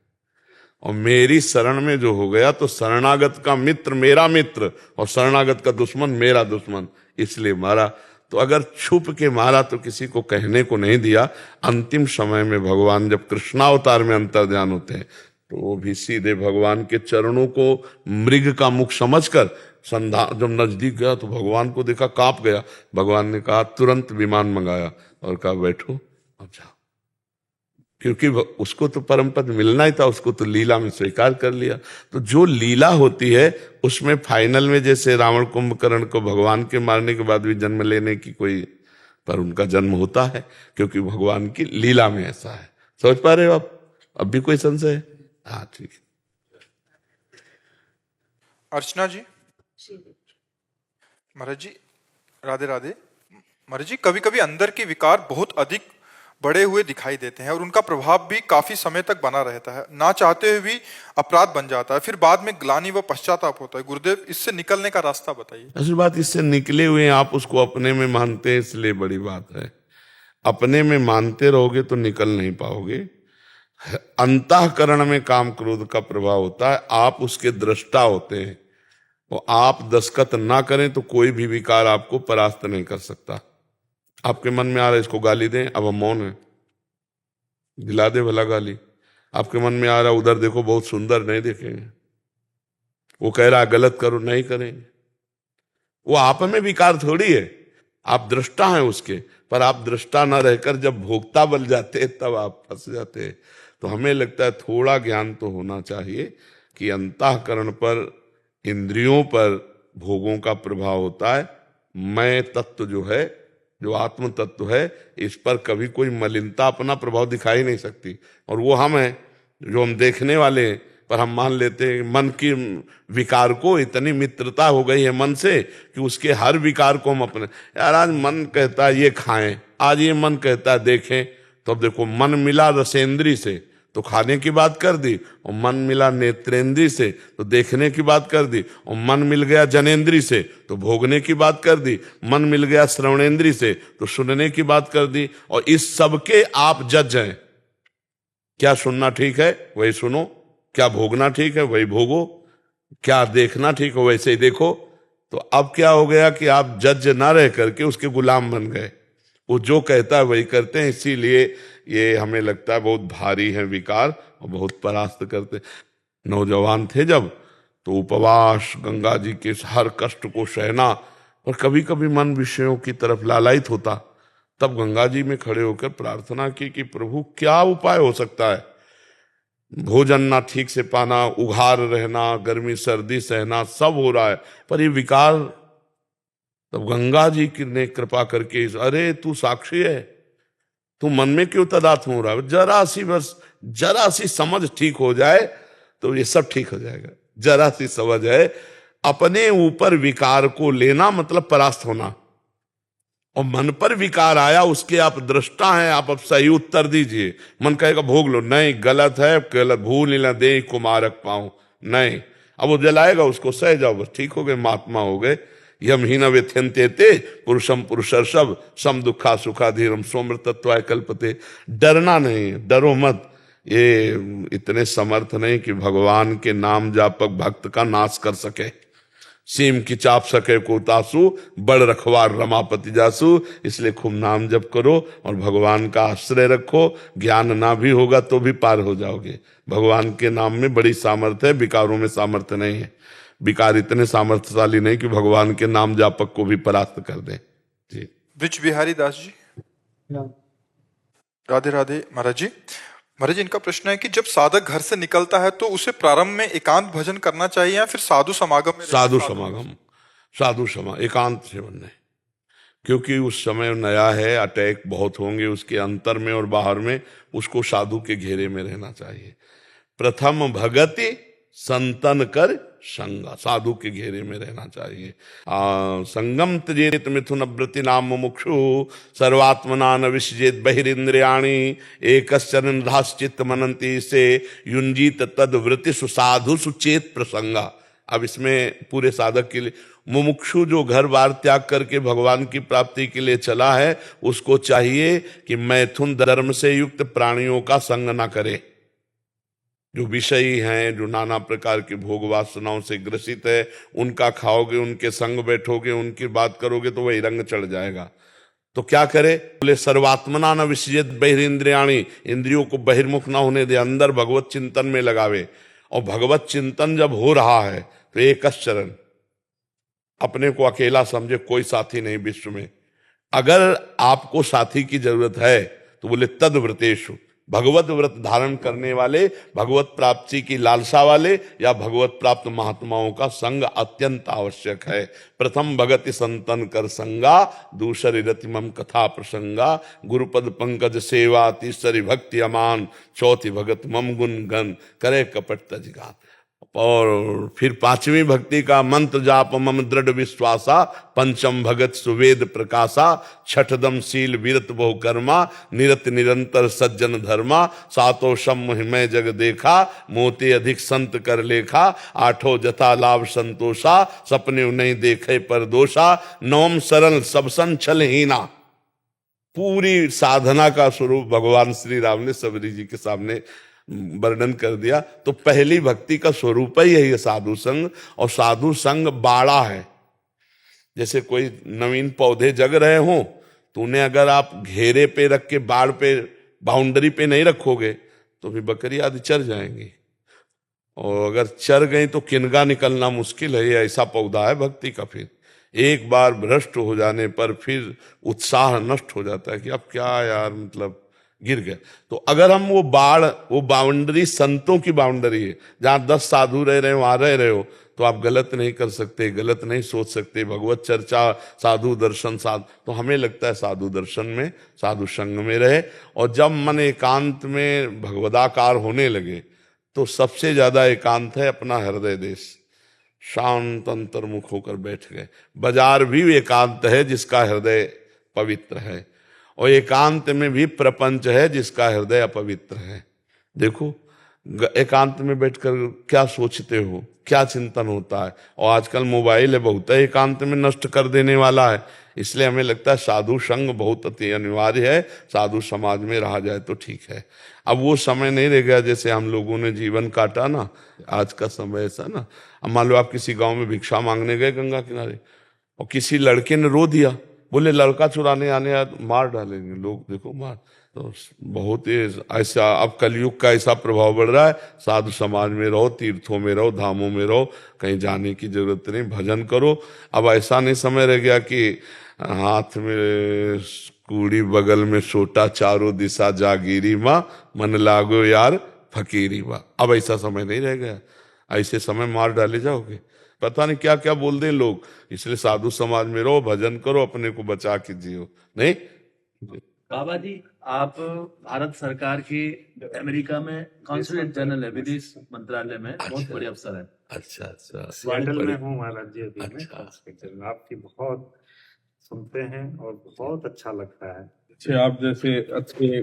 और मेरी शरण में जो हो गया तो शरणागत का मित्र मेरा मित्र और शरणागत का दुश्मन मेरा दुश्मन, इसलिए मारा। तो अगर छुप के मारा तो किसी को कहने को नहीं दिया। अंतिम समय में भगवान जब कृष्णावतार में अंतर्ध्यान होते हैं तो वो भी सीधे भगवान के चरणों को मृग का मुख समझकर जब नजदीक गया तो भगवान को देखा, कांप गया। भगवान ने कहा तुरंत विमान मंगाया और कहा बैठो अब जाओ, क्योंकि उसको तो परम पद मिलना ही था, उसको तो लीला में स्वीकार कर लिया। तो जो लीला होती है उसमें फाइनल में, जैसे रावण कुंभकर्ण को भगवान के मारने के बाद भी जन्म लेने की कोई, पर उनका जन्म होता है क्योंकि भगवान की लीला में ऐसा है। समझ पा रहे हो आप? अब भी कोई संशय है? हाँ ठीक है। अर्चना जी, महाराज जी राधे राधे। महाराज जी, कभी कभी अंदर के विकार बहुत अधिक बड़े हुए दिखाई देते हैं और उनका प्रभाव भी काफी समय तक बना रहता है, ना चाहते हुए भी अपराध बन जाता है, फिर बाद में ग्लानि व पश्चाताप होता है। गुरुदेव, इससे निकलने का रास्ता बताइए। असल बात, इससे निकले हुए आप उसको अपने में मानते हैं, इसलिए बड़ी बात है। अपने में मानते रहोगे तो निकल नहीं पाओगे। अंतःकरण में काम क्रोध का प्रभाव होता है, आप उसके दृष्टा होते हैं, और आप दस्खत ना करें तो कोई भी विकार आपको परास्त नहीं कर सकता। आपके मन में आ रहा है इसको गाली दें, अब हम मौन है, दिला दे भला गाली। आपके मन में आ रहा है उधर देखो बहुत सुंदर, नहीं देखेंगे। वो कह रहा है गलत करो, नहीं करेंगे। वो आप में विकार थोड़ी है, आप दृष्टा हैं उसके, पर आप दृष्टा ना रहकर जब भोक्ता बन जाते तब आप फंस जाते। तो हमें लगता है थोड़ा ज्ञान तो होना चाहिए कि अंतःकरण पर, इंद्रियों पर भोगों का प्रभाव होता है। मैं तत्व जो है, जो आत्म तत्व है, इस पर कभी कोई मलिनता अपना प्रभाव दिखाई नहीं सकती। और वो हम हैं जो हम देखने वाले हैं, पर हम मान लेते हैं मन की विकार को इतनी मित्रता हो गई है मन से कि उसके हर विकार को हम अपने, यार आज मन कहता है ये खाएं, आज ये मन कहता है देखें, तो अब देखो मन मिला रसेंद्री से तो खाने की बात कर दी, और मन मिला नेत्रेंद्री से तो देखने की बात कर दी, और मन मिल गया जनेंद्री से तो भोगने की बात कर दी, मन मिल गया श्रवणेंद्री से तो सुनने की बात कर दी। और इस सब के आप जज हैं। क्या सुनना ठीक है वही सुनो, क्या भोगना ठीक है वही भोगो, क्या देखना ठीक है वैसे ही देखो। तो अब क्या हो गया कि आप जज ना रह करके उसके गुलाम बन गए, वो जो कहता है वही करते हैं। इसीलिए ये हमें लगता है बहुत भारी है विकार और बहुत परास्त करते। नौजवान थे जब, तो उपवास, गंगा जी के हर कष्ट को सहना, और कभी कभी मन विषयों की तरफ लालायित होता, तब गंगा जी में खड़े होकर प्रार्थना की कि प्रभु क्या उपाय हो सकता है। भोजन ना ठीक से पाना, उघार रहना, गर्मी सर्दी सहना, सब हो रहा है। पर ये विकार, तब गंगा जी की ने कृपा करके, अरे तू साक्षी है, तू मन में क्यों तादात्म्य हो रहा है, जरा सी समझ ठीक हो जाए तो ये सब ठीक हो जाएगा। जरा सी समझ है, अपने ऊपर विकार को लेना मतलब परास्त होना, और मन पर विकार आया उसके आप दृष्टा हैं, आप अब सही उत्तर दीजिए। मन कहेगा भोग लो, नहीं गलत है, गलत, भूल न दे कुमारक पाऊं, नहीं, अब वो जलाएगा उसको, सह जाओ, बस ठीक हो गए, महात्मा हो गए। यम ही न व्यथ्यंते ते पुरुषम पुरुषर्षभ सम दुखा सुखा धीरम सोमृतत्वाय कल्पते। डरना नहीं, डरो मत, ये इतने समर्थ नहीं कि भगवान के नाम जापक भक्त का नाश कर सके। सीम की चाप सके को तासु, बड़ रखवार रमापति जासु। इसलिए खूब नाम जप करो और भगवान का आश्रय रखो। ज्ञान ना भी होगा तो भी पार हो जाओगे। भगवान के नाम में बड़ी सामर्थ्य है, विकारों में सामर्थ्य नहीं है। विकार इतने सामर्थ्यशाली नहीं कि भगवान के नाम जापक को भी परास्त कर दें। जी, ब्रिज बिहारी दास जी। राधे राधे महाराज जी। महाराज जी, इनका प्रश्न है कि जब साधक घर से निकलता है तो उसे प्रारंभ में एकांत भजन करना चाहिए या फिर साधु समागम में? साधु एकांत सेवन नहीं, क्योंकि उस समय नया है, अटैक बहुत होंगे उसके अंतर में और बाहर में, उसको साधु के घेरे में रहना चाहिए। प्रथम भगति संतन कर संगा, साधु के घेरे में रहना चाहिए। संगम त्यजेत मिथुन व्रति नाम मुमुक्षु सर्वात्मना न विसजेत बहिरिंद्रियाणि एकश्चरन धाश्चित मनंती से युंजीत तद वृत्ति सुसाधु सुचेत प्रसंगा। अब इसमें पूरे साधक के लिए, मुमुक्षु जो घर बार त्याग करके भगवान की प्राप्ति के लिए चला है, उसको चाहिए कि मैथुन धर्म से युक्त प्राणियों का संग ना करे। जो विषयी हैं, जो नाना प्रकार की भोग वासनाओं से ग्रसित है, उनका खाओगे, उनके संग बैठोगे, उनकी बात करोगे तो वही रंग चढ़ जाएगा। तो क्या करे? बोले सर्वात्मना न विसजित बहिरिंद्रियाणि, इंद्रियों को बहिर्मुख ना होने दे, अंदर भगवत चिंतन में लगावे। और भगवत चिंतन जब हो रहा है तो एक चरण, अपने को अकेला समझे, कोई साथी नहीं विश्व में। अगर आपको साथी की जरूरत है तो बोले तद व्रतेषु, भगवत व्रत धारण करने वाले, भगवत प्राप्ति की लालसा वाले या भगवत प्राप्त महात्माओं का संग अत्यंत आवश्यक है। प्रथम भगति संतन कर संगा, दूसरी रतिमम कथा प्रसंगा, गुरुपद पंकज सेवा, तीसरी भक्ति अमान, चौथी भगत मम गुण गन, करे कपट तजगान। और फिर पांचवी भक्ति का मंत्र जाप मम दृढ़ विश्वासा, पंचम भगत सुवेद प्रकाशा, छठदम शील विरत बहु कर्मा, निरत निरंतर सज्जन धर्मा, सातों सम हिमय जग देखा, मोते अधिक संत कर लेखा, आठों जथा लाभ संतोषा, सपने नहीं देखे पर दोषा, नवम सरल सब संचल हीना। पूरी साधना का स्वरूप भगवान श्री राम ने सबरी जी के सामने वर्णन कर दिया। तो पहली भक्ति का स्वरूप ही है साधु संग, और साधु संग बाड़ा है। जैसे कोई नवीन पौधे जग रहे हों तो उन्हें अगर आप घेरे पे रख के, बाड़ पे, बाउंड्री पे नहीं रखोगे तो फिर बकरी आदि चर जाएंगी, और अगर चर गई तो किनगा निकलना मुश्किल है। ये ऐसा पौधा है भक्ति का। फिर एक बार भ्रष्ट हो जाने पर फिर उत्साह नष्ट हो जाता है कि अब क्या यार, मतलब गिर गए। तो अगर हम वो बाउंड्री संतों की बाउंड्री है, जहां 10 साधु रह रहे हो, वहां रह रहे हो, तो आप गलत नहीं कर सकते, गलत नहीं सोच सकते। भगवत चर्चा, साधु दर्शन, तो हमें लगता है साधु दर्शन में, साधु संग में रहे। और जब मन एकांत में भगवदाकार होने लगे तो सबसे ज्यादा एकांत है अपना हृदय देश। शांत अंतर्मुख होकर बैठ गए। बाजार भी एकांत है जिसका हृदय पवित्र है, और एकांत में भी प्रपंच है जिसका हृदय अपवित्र है। देखो एकांत में बैठकर क्या सोचते हो, क्या चिंतन होता है। और आजकल मोबाइल है, बहुत है एकांत में नष्ट कर देने वाला है। इसलिए हमें लगता है साधु संग बहुत अति अनिवार्य है, साधु समाज में रहा जाए तो ठीक है। अब वो समय नहीं रह गया जैसे हम लोगों ने जीवन काटा ना, आज का समय ऐसा ना। अब मान लो आप किसी गांव में भिक्षा मांगने गए गंगा किनारे, और किसी लड़के ने रो दिया, बोले लड़का चुराने आने आया, मार डालेंगे लोग, देखो मार। तो बहुत ही ऐसा अब कलयुग का ऐसा प्रभाव बढ़ रहा है। साधु समाज में रहो, तीर्थों में रहो, धामों में रहो, कहीं जाने की जरूरत नहीं, भजन करो। अब ऐसा नहीं समय रह गया कि हाथ में कूड़ी बगल में सोटा, चारों दिशा जागीरी माँ, मन लागो यार फकीरी हुआ। अब ऐसा समय नहीं रह गया, ऐसे समय मार डाले जाओगे, पता नहीं क्या क्या बोल दें लोग। इसलिए साधु समाज में रहो, भजन करो, अपने को बचा के जियो। नहीं, बाबा जी, आप भारत सरकार की अमेरिका में कॉन्सुलेट जनरल है, विदेश मंत्रालय में, बहुत बड़े अफसर है। अच्छा अच्छा, सिएटल में हूँ महाराज जी अभी मैं। अच्छा। आपकी बहुत सुनते हैं और बहुत अच्छा लगता है। अच्छे आप जैसे अच्छे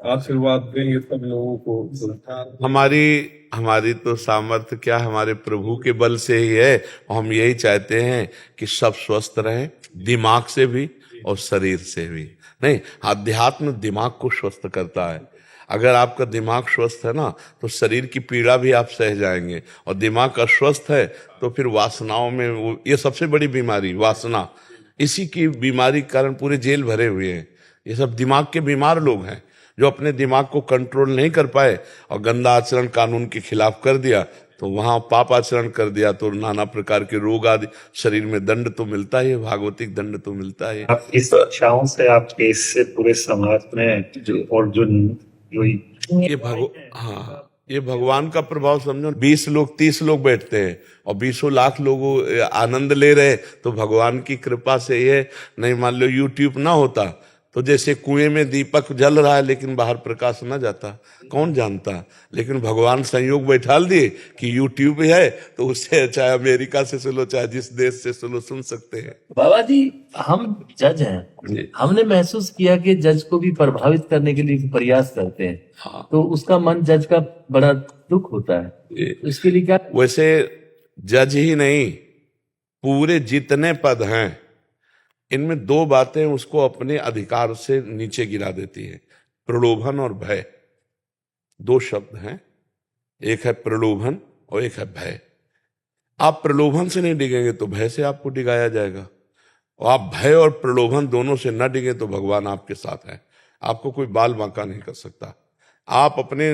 आशीर्वाद देंगे सब लोगों को। हमारी तो सामर्थ्य क्या, हमारे प्रभु के बल से ही है। और हम यही चाहते हैं कि सब स्वस्थ रहें, दिमाग से भी और शरीर से भी। नहीं, अध्यात्म दिमाग को स्वस्थ करता है। अगर आपका दिमाग स्वस्थ है ना, तो शरीर की पीड़ा भी आप सह जाएंगे। और दिमाग अस्वस्थ है तो फिर वासनाओं में ये सबसे बड़ी बीमारी वासना, इसी की बीमारी के कारण पूरे जेल भरे हुए हैं। ये सब दिमाग के बीमार लोग हैं, जो अपने दिमाग को कंट्रोल नहीं कर पाए और गंदा आचरण कानून के खिलाफ कर दिया, तो वहां पाप आचरण कर दिया तो नाना प्रकार के रोग आदि, शरीर में दंड तो मिलता ही है, भागवतिक दंड तो मिलता ही है। आप इस शिक्षाओं से आप इससे पूरे समाज में और जो ये भगवान का प्रभाव समझो। 20 लोग 30 लोग बैठते हैं और 20 लाख लोग आनंद ले रहे, तो भगवान की कृपा से ये। नहीं मान लो यूट्यूब ना होता तो जैसे कुएं में दीपक जल रहा है लेकिन बाहर प्रकाश ना जाता, कौन जानता। लेकिन भगवान संयोग बैठाल दिए कि यूट्यूब है, तो उससे चाहे अमेरिका से सुनो चाहे जिस देश से सुनो, सुन सकते हैं। बाबा जी, हम जज हैं, हमने महसूस किया कि जज को भी प्रभावित करने के लिए प्रयास करते हैं। हाँ। तो उसका मन जज का बड़ा दुख होता है, तो इसके लिए क्या? वैसे जज ही नहीं, पूरे जितने पद हैं इनमें दो बातें उसको अपने अधिकार से नीचे गिरा देती है, प्रलोभन और भय। दो शब्द हैं, एक है प्रलोभन और एक है भय। आप प्रलोभन से नहीं डिगेंगे तो भय से आपको डिगाया जाएगा, और आप भय और प्रलोभन दोनों से न डिगे तो भगवान आपके साथ है, आपको कोई बाल बांका नहीं कर सकता। आप अपने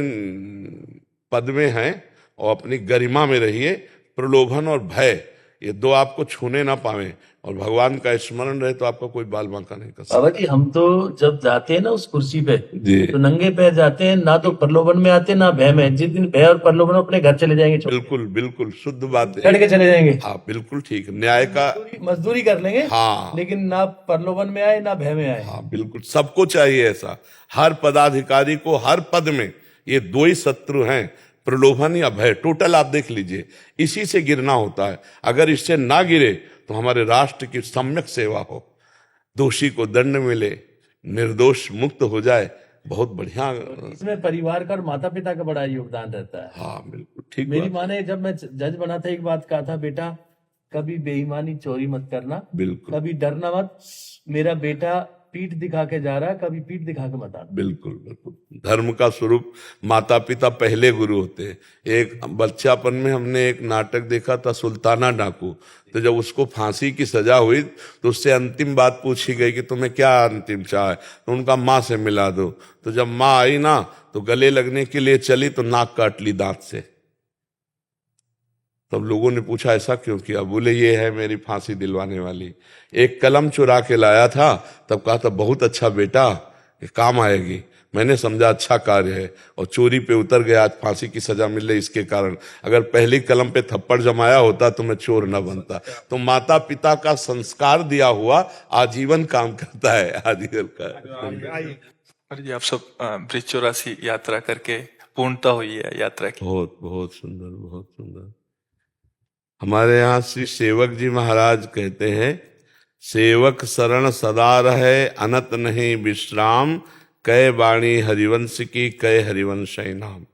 पद में हैं और अपनी गरिमा में रहिए। प्रलोभन और भय ये दो आपको छूने ना पावे, और भगवान का स्मरण रहे तो आपका कोई बाल बांका नहीं कर सकता। बाबा जी, हम तो जब जाते हैं ना उस कुर्सी पे, जी। तो नंगे पैर जाते हैं, ना तो प्रलोभन में आते ना भय में। जिस दिन भय और प्रलोभन, अपने घर चले जाएंगे, बिल्कुल बिल्कुल शुद्ध बात चढ़ है। के चले जाएंगे, हाँ बिल्कुल ठीक, न्याय का। मजदूरी कर लेंगे, हाँ लेकिन ना प्रलोभन में आए ना भय में आए। हाँ बिल्कुल, सबको चाहिए ऐसा। हर पदाधिकारी को हर पद में ये दो ही शत्रु हैं, प्रलोभन या भय। टोटल आप देख लीजिए, इसी से गिरना होता है। अगर इससे ना गिरे तो हमारे राष्ट्र की सम्यक सेवा हो, दोषी को दंड मिले, निर्दोष मुक्त हो जाए, बहुत बढ़िया। इसमें परिवार का और माता पिता का बड़ा योगदान रहता है। हाँ बिल्कुल ठीक मेरी बात। माँ ने, जब मैं जज बना था, एक बात कहा था, बेटा कभी बेईमानी चोरी मत करना, बिल्कुल कभी डरना मत। मेरा बेटा पीठ दिखा के जा रहा है, कभी पीठ दिखा के मत आना। बिल्कुल बिल्कुल, धर्म का स्वरूप माता पिता पहले गुरु होते हैं। एक बच्चापन में हमने एक नाटक देखा था, सुल्ताना डाकू। तो जब उसको फांसी की सजा हुई तो उससे अंतिम बात पूछी गई कि तुम्हें क्या अंतिम चाह है, तो उनका माँ से मिला दो। तो जब माँ आई ना, तो गले लगने के लिए चली तो नाक काट ली दांत से। तब लोगों ने पूछा ऐसा क्यों किया? बोले ये है मेरी फांसी दिलवाने वाली। एक कलम चुरा के लाया था, तब कहा था बहुत अच्छा बेटा, ये काम आएगी। मैंने समझा अच्छा कार्य है, और चोरी पे उतर गया, आज फांसी की सजा मिल रही इसके कारण। अगर पहली कलम पे थप्पड़ जमाया होता तो मैं चोर न बनता। तो माता पिता का संस्कार दिया हुआ आजीवन काम करता है, आजीवन का। महाराज जी, आप सब ब्रिज 84 यात्रा करके पूर्णता हुई है यात्रा की। बहुत बहुत सुंदर, बहुत सुंदर। हमारे यहाँ श्री सेवक जी महाराज कहते हैं, सेवक शरण सदा रहे, अनत नहीं विश्राम, कै वाणी हरिवंश की, कै हरिवंश नाम।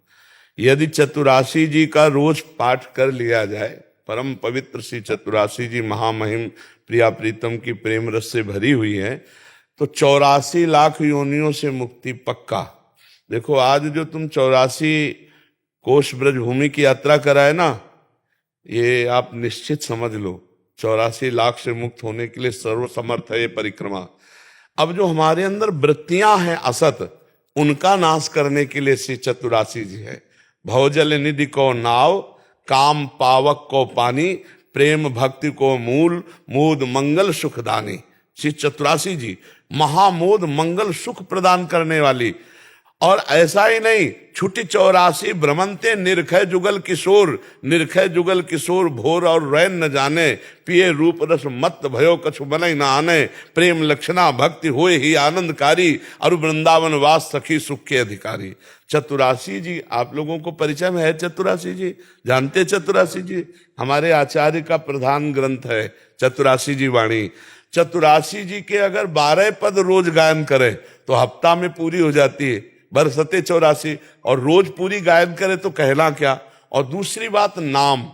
यदि चतुरासी जी का रोज पाठ कर लिया जाए, परम पवित्र श्री चतुरासी जी महामहिम प्रिया प्रीतम की प्रेम रस से भरी हुई है, तो 84 लाख योनियों से मुक्ति पक्का। देखो आज जो तुम 84 कोष ब्रजभूमि की यात्रा कराए ना, ये आप निश्चित समझ लो 84 लाख से मुक्त होने के लिए सर्वसमर्थ है ये परिक्रमा। अब जो हमारे अंदर वृत्तियां हैं असत, उनका नाश करने के लिए श्री चतुरासी जी है। भवजल निधि को नाव, काम पावक को पानी, प्रेम भक्ति को मूल, मोद मंगल सुखदानी। श्री चतुरासी जी महामोद मंगल सुख प्रदान करने वाली। और ऐसा ही नहीं, छुटी 84 भ्रमंते निरखै जुगल किशोर, निरखै जुगल किशोर भोर और रैन न जाने, पिए रूप रस मत भयो कछु बनई न आने, प्रेम लक्षणा भक्ति होए ही आनंदकारी, और वृंदावन वास सखी सुख के अधिकारी। चतुरासी जी, आप लोगों को परिचय में है चतुरासी जी? जानते चतुरासी जी? हमारे आचार्य का प्रधान ग्रंथ है चतुरासी जी वाणी। चतुरासी जी के अगर 12 पद रोज गायन करें तो हफ्ता में पूरी हो जाती है, बरसते 84, और रोज पूरी गायन करे तो कहना क्या। और दूसरी बात, नाम,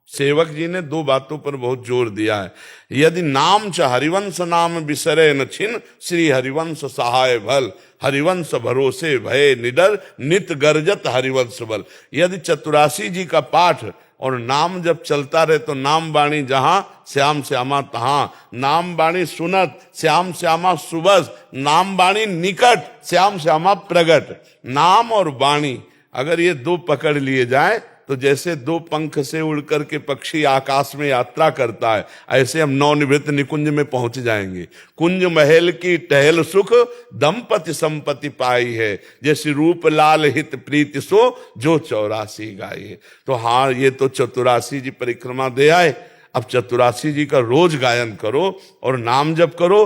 सेवक जी ने 2 बातों पर बहुत जोर दिया है। यदि नाम च हरिवंश नाम बिसरे न छिन, श्री हरिवंश सहाय भल, हरिवंश भरोसे भय निडर, नित गर्जत हरिवंश बल। यदि चतुरासी जी का पाठ और नाम जब चलता रहे तो नाम बाणी जहां श्याम श्यामा तहां, नाम बाणी सुनत श्याम श्यामा सुबस, नाम बाणी निकट श्याम श्यामा प्रगट। नाम और बाणी अगर ये 2 पकड़ लिए जाए तो जैसे 2 पंख से उड़ करके पक्षी आकाश में यात्रा करता है, ऐसे हम नवनिवृत्त निकुंज में पहुंच जाएंगे। कुंज महल की टहल सुख, दंपति संपत्ति पाई है, जैसे रूप लाल हित प्रीति सो, जो 84 गाई है। तो हाँ, ये तो चतुरासी जी परिक्रमा दे आए। अब चतुरासी जी का रोज गायन करो और नाम जप करो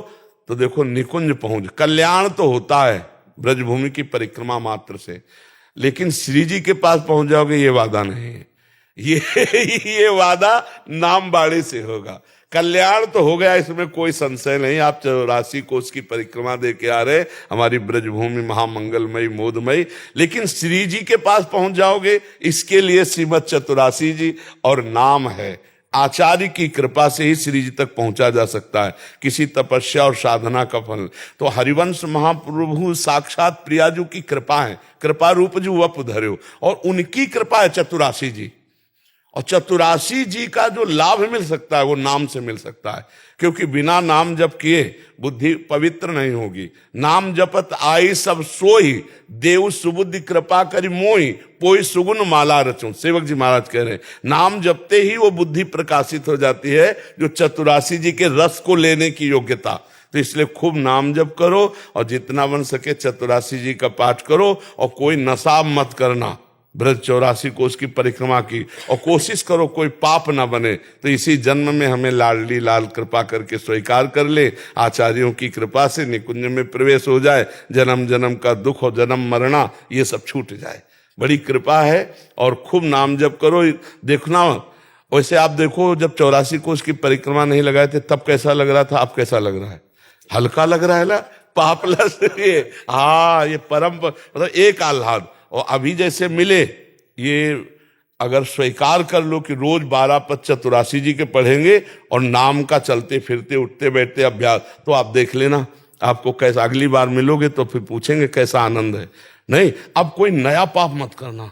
तो देखो निकुंज पहुंच, कल्याण तो होता है ब्रजभूमि की परिक्रमा मात्र से, लेकिन श्री जी के पास पहुंच जाओगे ये वादा नहीं है। ये वादा नाम बाणी से होगा। कल्याण तो हो गया, इसमें कोई संशय नहीं। आप 84 कोस की परिक्रमा दे के आ रहे, हमारी ब्रजभूमि महामंगलमयी मोदमयी, लेकिन श्री जी के पास पहुंच जाओगे, इसके लिए श्रीमद चतुरासी जी और नाम है। आचार्य की कृपा से ही श्री जी तक पहुंचा जा सकता है, किसी तपस्या और साधना का फल। तो हरिवंश महाप्रभु साक्षात प्रियाजू की कृपा है, कृपा रूप जो वप धर्यो, और उनकी कृपा है चतुरासी जी। और चतुरासी जी का जो लाभ मिल सकता है वो नाम से मिल सकता है, क्योंकि बिना नाम जप किए बुद्धि पवित्र नहीं होगी। नाम जपत आई सब सोई, देव सुबुद्धि कृपा करी मोई, पोई सुगुन माला रचूं। सेवक जी महाराज कह रहे हैं, नाम जपते ही वो बुद्धि प्रकाशित हो जाती है, जो चतुरासी जी के रस को लेने की योग्यता। तो इसलिए खूब नाम जप करो और जितना बन सके चतुरासी जी का पाठ करो, और कोई नशा मत करना ब्रज 84 कोस की परिक्रमा की, और कोशिश करो कोई पाप ना बने। तो इसी जन्म में हमें लाडली लाल कृपा करके स्वीकार कर ले, आचार्यों की कृपा से निकुंज में प्रवेश हो जाए, जन्म जन्म का दुख और जन्म मरना ये सब छूट जाए। बड़ी कृपा है। और खूब नाम जप करो। देखना, वैसे आप देखो, जब 84 कोस की परिक्रमा नहीं लगाए थे तब कैसा लग रहा था, अब कैसा लग रहा है? हल्का लग रहा है ना, पापलस। ये हाँ, ये परम मतलब एक आह्लाद। और अभी जैसे मिले, ये अगर स्वीकार कर लो कि रोज 12 पद चतुरासी जी के पढ़ेंगे और नाम का चलते फिरते उठते बैठते अभ्यास, तो आप देख लेना आपको कैसा, अगली बार मिलोगे तो फिर पूछेंगे कैसा आनंद है। नहीं, अब कोई नया पाप मत करना।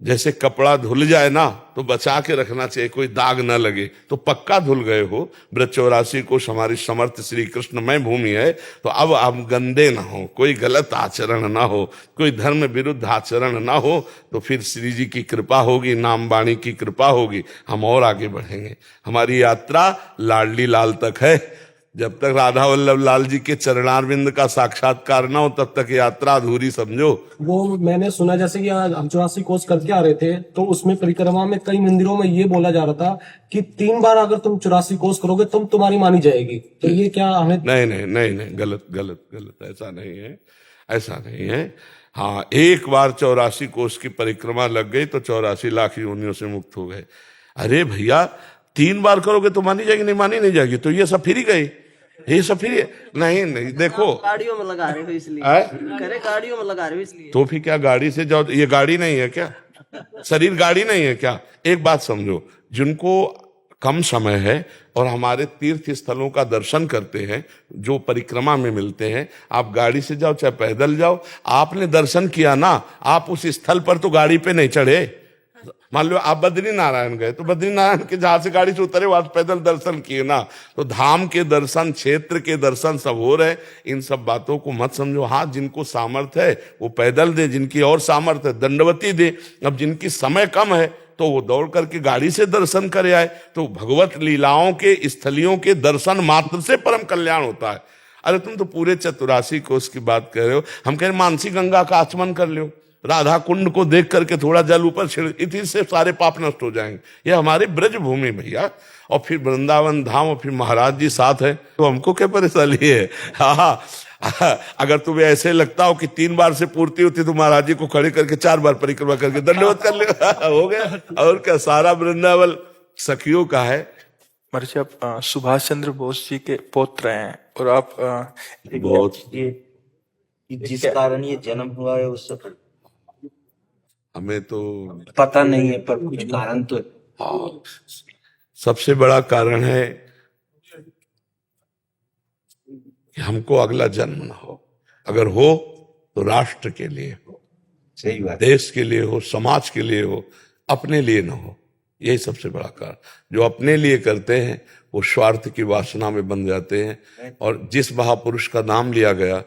जैसे कपड़ा धुल जाए ना तो बचा के रखना चाहिए, कोई दाग ना लगे, तो पक्का धुल गए हो। ब्रज 84 को हमारी समर्थ श्री कृष्णमय भूमि है, तो अब आप गंदे ना हो, कोई गलत आचरण ना हो, कोई धर्म विरुद्ध आचरण ना हो, तो फिर श्री जी की कृपा होगी, नाम वाणी की कृपा होगी, हम और आगे बढ़ेंगे। हमारी यात्रा लाडली लाल तक है। जब तक राधा वल्लभ लाल जी के चरणारविंद का साक्षात्कार ना हो तब तक यात्रा अधूरी समझो। वो मैंने सुना, जैसे कि हम 84 कोस करके आ रहे थे तो उसमें परिक्रमा में कई मंदिरों में ये बोला जा रहा था कि 3 बार अगर तुम 84 कोस करोगे तुम तुम्हारी मानी जाएगी। तो ये क्या हमें? नहीं नहीं नहीं नहीं, गलत गलत गलत, ऐसा नहीं है, ऐसा नहीं है। हाँ, एक बार 84 कोस की परिक्रमा लग गई तो 84 लाख योनियों से मुक्त हो गए। अरे भैया, 3 बार करोगे तो मानी जाएगी, नहीं मानी नहीं जाएगी, तो ये सब फिर ही गई, ये सब फिर नहीं नहीं। देखो, गाड़ियों में लगा रहे हो इसलिए, करे गाड़ियों में लगा रहे हो इसलिए। तो फिर क्या गाड़ी से जाओ? ये गाड़ी नहीं है क्या? शरीर गाड़ी नहीं है क्या? एक बात समझो, जिनको कम समय है और हमारे तीर्थ स्थलों का दर्शन करते हैं, जो परिक्रमा में मिलते हैं, आप गाड़ी से जाओ चाहे पैदल जाओ, आपने दर्शन किया ना, आप उस स्थल पर तो गाड़ी पे नहीं चढ़े। मान लो आप बद्री नारायण गए तो बद्री नारायण के जहां से गाड़ी से उतरे वहां पैदल दर्शन किए ना, तो धाम के दर्शन, क्षेत्र के दर्शन सब हो रहे। इन सब बातों को मत समझो। हाँ, जिनको सामर्थ्य है वो पैदल दे, जिनकी और सामर्थ्य है दंडवती दे। अब जिनकी समय कम है तो वो दौड़ करके गाड़ी से दर्शन करे आए। तो भगवत लीलाओं के स्थलियों के दर्शन मात्र से परम कल्याण होता है। अरे तुम तो पूरे 84 कोस की बात कर रहे हो, हम कह रहे मानसी गंगा का आचमन कर लो, राधा कुंड को देख करके थोड़ा जल ऊपर छिड़, इसी से सारे पाप नष्ट हो जाएंगे। ये हमारी ब्रज भूमि भैया, और फिर वृंदावन धाम, और फिर महाराज जी साथ है, तो हमको क्या परेशानी है। हाँ, अगर तुम्हें ऐसे लगता हो कि 3 बार से पूर्ति होती तो महाराज जी को खड़े करके 4 बार परिक्रमा करके दंडवत कर ले, हो गया। और क्या, सारा वृंदावन सखियों का है। महाराज जी आप सुभाष चंद्र बोस जी के पौत्र हैं, और आप बहुत ये जिस कारण ये जन्म हुआ है उससे हमें तो पता नहीं है, पर कुछ कारण तो है। हाँ, सबसे बड़ा कारण है कि हमको अगला जन्म ना हो, अगर हो तो राष्ट्र के लिए हो, सही बात। देश के लिए हो, समाज के लिए हो, अपने लिए ना हो। यही सबसे बड़ा कारण। जो अपने लिए करते हैं वो स्वार्थ की वासना में बन जाते हैं, और जिस महापुरुष का नाम लिया गया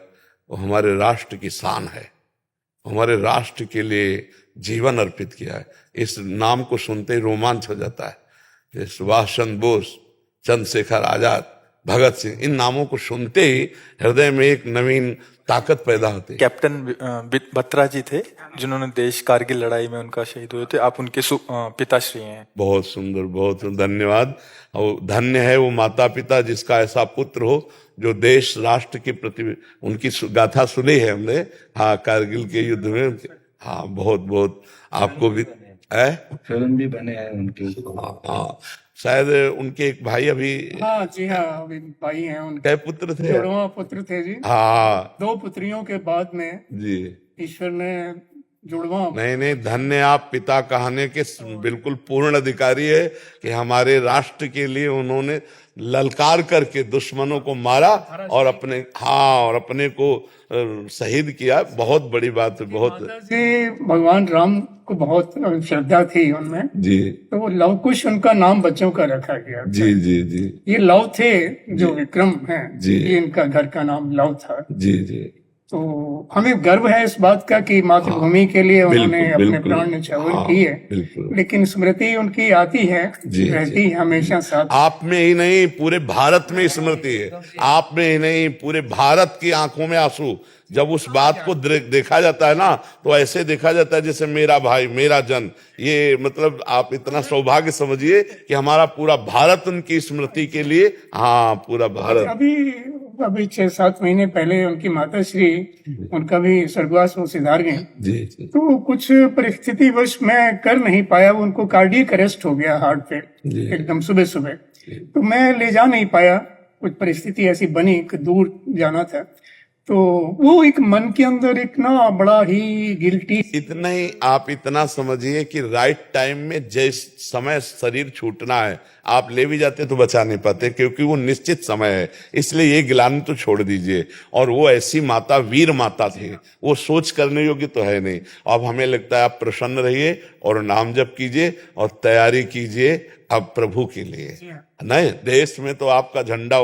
वो हमारे राष्ट्र की शान है, हमारे राष्ट्र के लिए जीवन अर्पित किया है। इस नाम को सुनते ही रोमांच हो जाता है। ये सुभाष चंद्र बोस, चंद्रशेखर आजाद, भगत सिंह, इन नामों को सुनते ही हृदय में एक नवीन ताकत पैदा होती है। कैप्टन बत्रा जी थे जिन्होंने देश कारगिल लड़ाई में उनका शहीद हुए थे, आप उनके पिताश्री हैं। बहुत सुंदर, बहुत धन्यवाद। और धन्य है वो माता पिता जिसका ऐसा पुत्र हो जो देश राष्ट्र के प्रति, उनकी गाथा सुनी है हमने, हाँ, कारगिल के युद्ध में। हाँ, बहुत बहुत आपको भी फिल्म भी बने हैं उनकी। हाँ, शायद उनके एक भाई अभी, हाँ जी, हाँ, अभी भाई हैं उनके, कै पुत्र थे? जुड़वा पुत्र थे जी। हाँ 2 पुत्रियों के बाद में जी, ईश्वर ने जुड़वा। नहीं नहीं, धन्य आप पिता कहने के बिल्कुल पूर्ण अधिकारी है कि हमारे राष्ट्र के लिए उन्होंने ललकार करके दुश्मनों को मारा और अपने, हाँ, और अपने को शहीद किया। बहुत बड़ी बात है। बहुत जी, भगवान राम को बहुत श्रद्धा थी उनमें, जी तो वो लव कुश उनका नाम बच्चों का रखा गया। जी जी जी ये लव थे जो विक्रम हैं, जी। ये इनका घर का नाम लव था। जी जी, तो हमें गर्व है इस बात का कि मातृभूमि के लिए उन्होंने बिल्कुल, अपने बिल्कुल। प्राण न्यौछावर हाँ, की है। बिल्कुल। लेकिन स्मृति उनकी आती है, जी, रहती है हमेशा साथ। आप में ही नहीं पूरे भारत में स्मृति है, आप में ही नहीं पूरे भारत की आंखों में आंसू। जब उस बात को देखा जाता है ना, तो ऐसे देखा जाता है जैसे मेरा भाई, मेरा जन। ये मतलब आप इतना सौभाग्य समझिए कि हमारा पूरा भारत उनकी स्मृति के लिए, हाँ, पूरा भारत। अभी 6-7 महीने पहले उनकी माता श्री, उनका भी स्वर्गवास वो सिधार गए। जी जी, तो कुछ परिस्थिति वश मैं कर नहीं पाया, वो उनको कार्डियक अरेस्ट हो गया हार्ट पे एकदम सुबह सुबह, तो मैं ले जा नहीं पाया। कुछ परिस्थिति ऐसी बनी कि दूर जाना था, तो वो एक मन के अंदर एक ना बड़ा ही गिल्टी। इतना ही आप इतना समझिए कि राइट टाइम में जिस समय शरीर छूटना है आप ले भी जाते तो बचा नहीं पाते, क्योंकि वो निश्चित समय है। इसलिए ये गिलानी तो छोड़ दीजिए। और वो ऐसी माता, वीर माता थी, वो सोच करने योग्य तो है नहीं। अब हमें लगता है आप प्रसन्न रहिए और नाम जप कीजिए और तैयारी कीजिए अब प्रभु के लिए। नहीं, देश में तो आपका झंडा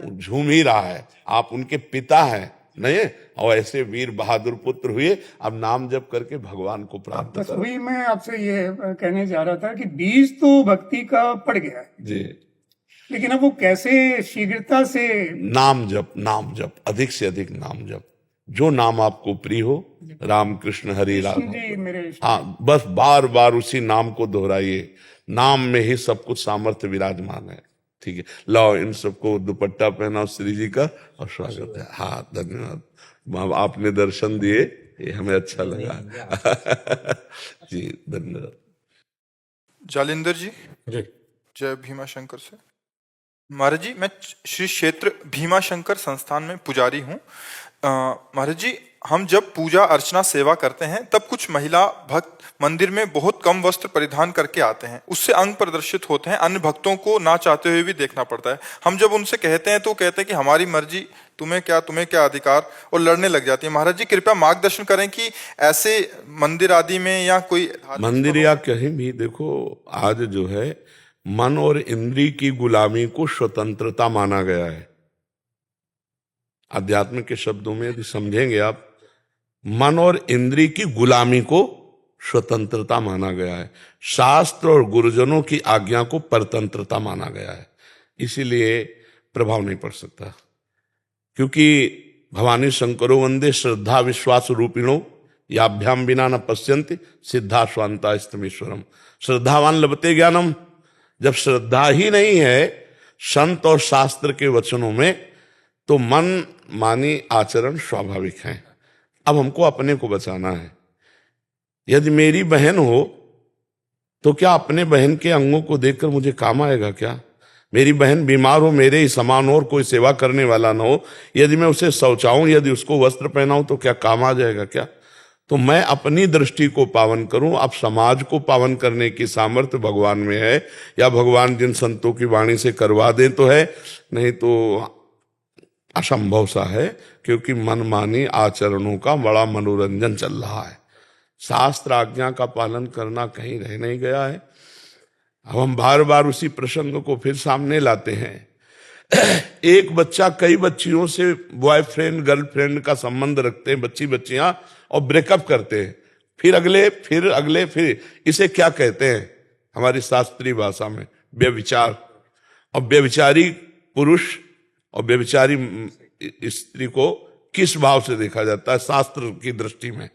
झूम ही रहा है, आप उनके पिता हैं, नहीं, और ऐसे वीर बहादुर पुत्र हुए। अब नाम जप करके भगवान को प्राप्त बस करो। वही मैं आपसे ये कहने जा रहा था कि बीज तो भक्ति का पड़ गया है, जी, लेकिन अब वो कैसे शीघ्रता से। नाम जप, नाम जप, अधिक से अधिक नाम जप। जो नाम आपको प्रिय हो, राम कृष्ण हरि राम, जी मेरे हाँ, बस बार बार उसी नाम को दोहराइए। नाम में ही सब कुछ सामर्थ्य विराजमान है। ठीक है, लाओ इन सबको दुपट्टा पहनाओ श्री जी का और स्वागत है। हाँ, धन्यवाद, आपने दर्शन दिए, ये हमें अच्छा लगा। जी, धन्यवाद। जालिंदर जी, जय भीमा शंकर से। महाराज जी, मैं श्री क्षेत्र भीमा शंकर संस्थान में पुजारी हूँ। महाराज जी, हम जब पूजा अर्चना सेवा करते हैं तब कुछ महिला भक्त मंदिर में बहुत कम वस्त्र परिधान करके आते हैं, उससे अंग प्रदर्शित होते हैं, अन्य भक्तों को ना चाहते हुए भी देखना पड़ता है। हम जब उनसे कहते हैं तो कहते हैं कि हमारी मर्जी, तुम्हें क्या अधिकार, और लड़ने लग जाती है। महाराज जी, कृपया मार्गदर्शन करें कि ऐसे मंदिर आदि में या कोई मंदिर या कहीं भी देखो, आज जो है मन और इंद्री की गुलामी को स्वतंत्रता माना गया है। अध्यात्म के शब्दों में यदि समझेंगे आप, मन और इंद्री की गुलामी को स्वतंत्रता माना गया है। शास्त्र और गुरुजनों की आज्ञा को परतंत्रता माना गया है। इसीलिए प्रभाव नहीं पड़ सकता। क्योंकि भवानी शंकरो वंदे श्रद्धा विश्वास रूपिणो याभ्याम बिना न पश्यन्ति सिद्धा स्वांता स्तमीश्वरम। श्रद्धावान लभते ज्ञानम। जब श्रद्धा ही नहीं है संत और शास्त्र के वचनों में, तो मन मानी आचरण स्वाभाविक है। अब हमको अपने को बचाना है। यदि मेरी बहन हो तो क्या अपने बहन के अंगों को देखकर मुझे काम आएगा क्या? मेरी बहन बीमार हो, मेरे ही समान हो और कोई सेवा करने वाला ना हो, यदि मैं उसे शौचाऊं, यदि उसको वस्त्र पहनाऊं, तो क्या काम आ जाएगा क्या? तो मैं अपनी दृष्टि को पावन करूं। अब समाज को पावन करने की सामर्थ्य भगवान में है, या भगवान जिन संतों की वाणी से करवा दें तो है, नहीं तो असंभव सा है, क्योंकि मनमानी आचरणों का बड़ा मनोरंजन चल रहा है। शास्त्र आज्ञा का पालन करना कहीं रह नहीं गया है। अब हम बार बार उसी प्रसंग को फिर सामने लाते हैं। एक बच्चा कई बच्चियों से बॉयफ्रेंड गर्लफ्रेंड का संबंध रखते हैं, बच्चियां, और ब्रेकअप करते हैं, फिर अगले, फिर इसे क्या कहते हैं हमारी शास्त्रीय भाषा में? व्यभिचार। और व्यभिचारी पुरुष और व्यभिचारी स्त्री को किस भाव से देखा जाता है शास्त्र की दृष्टि में?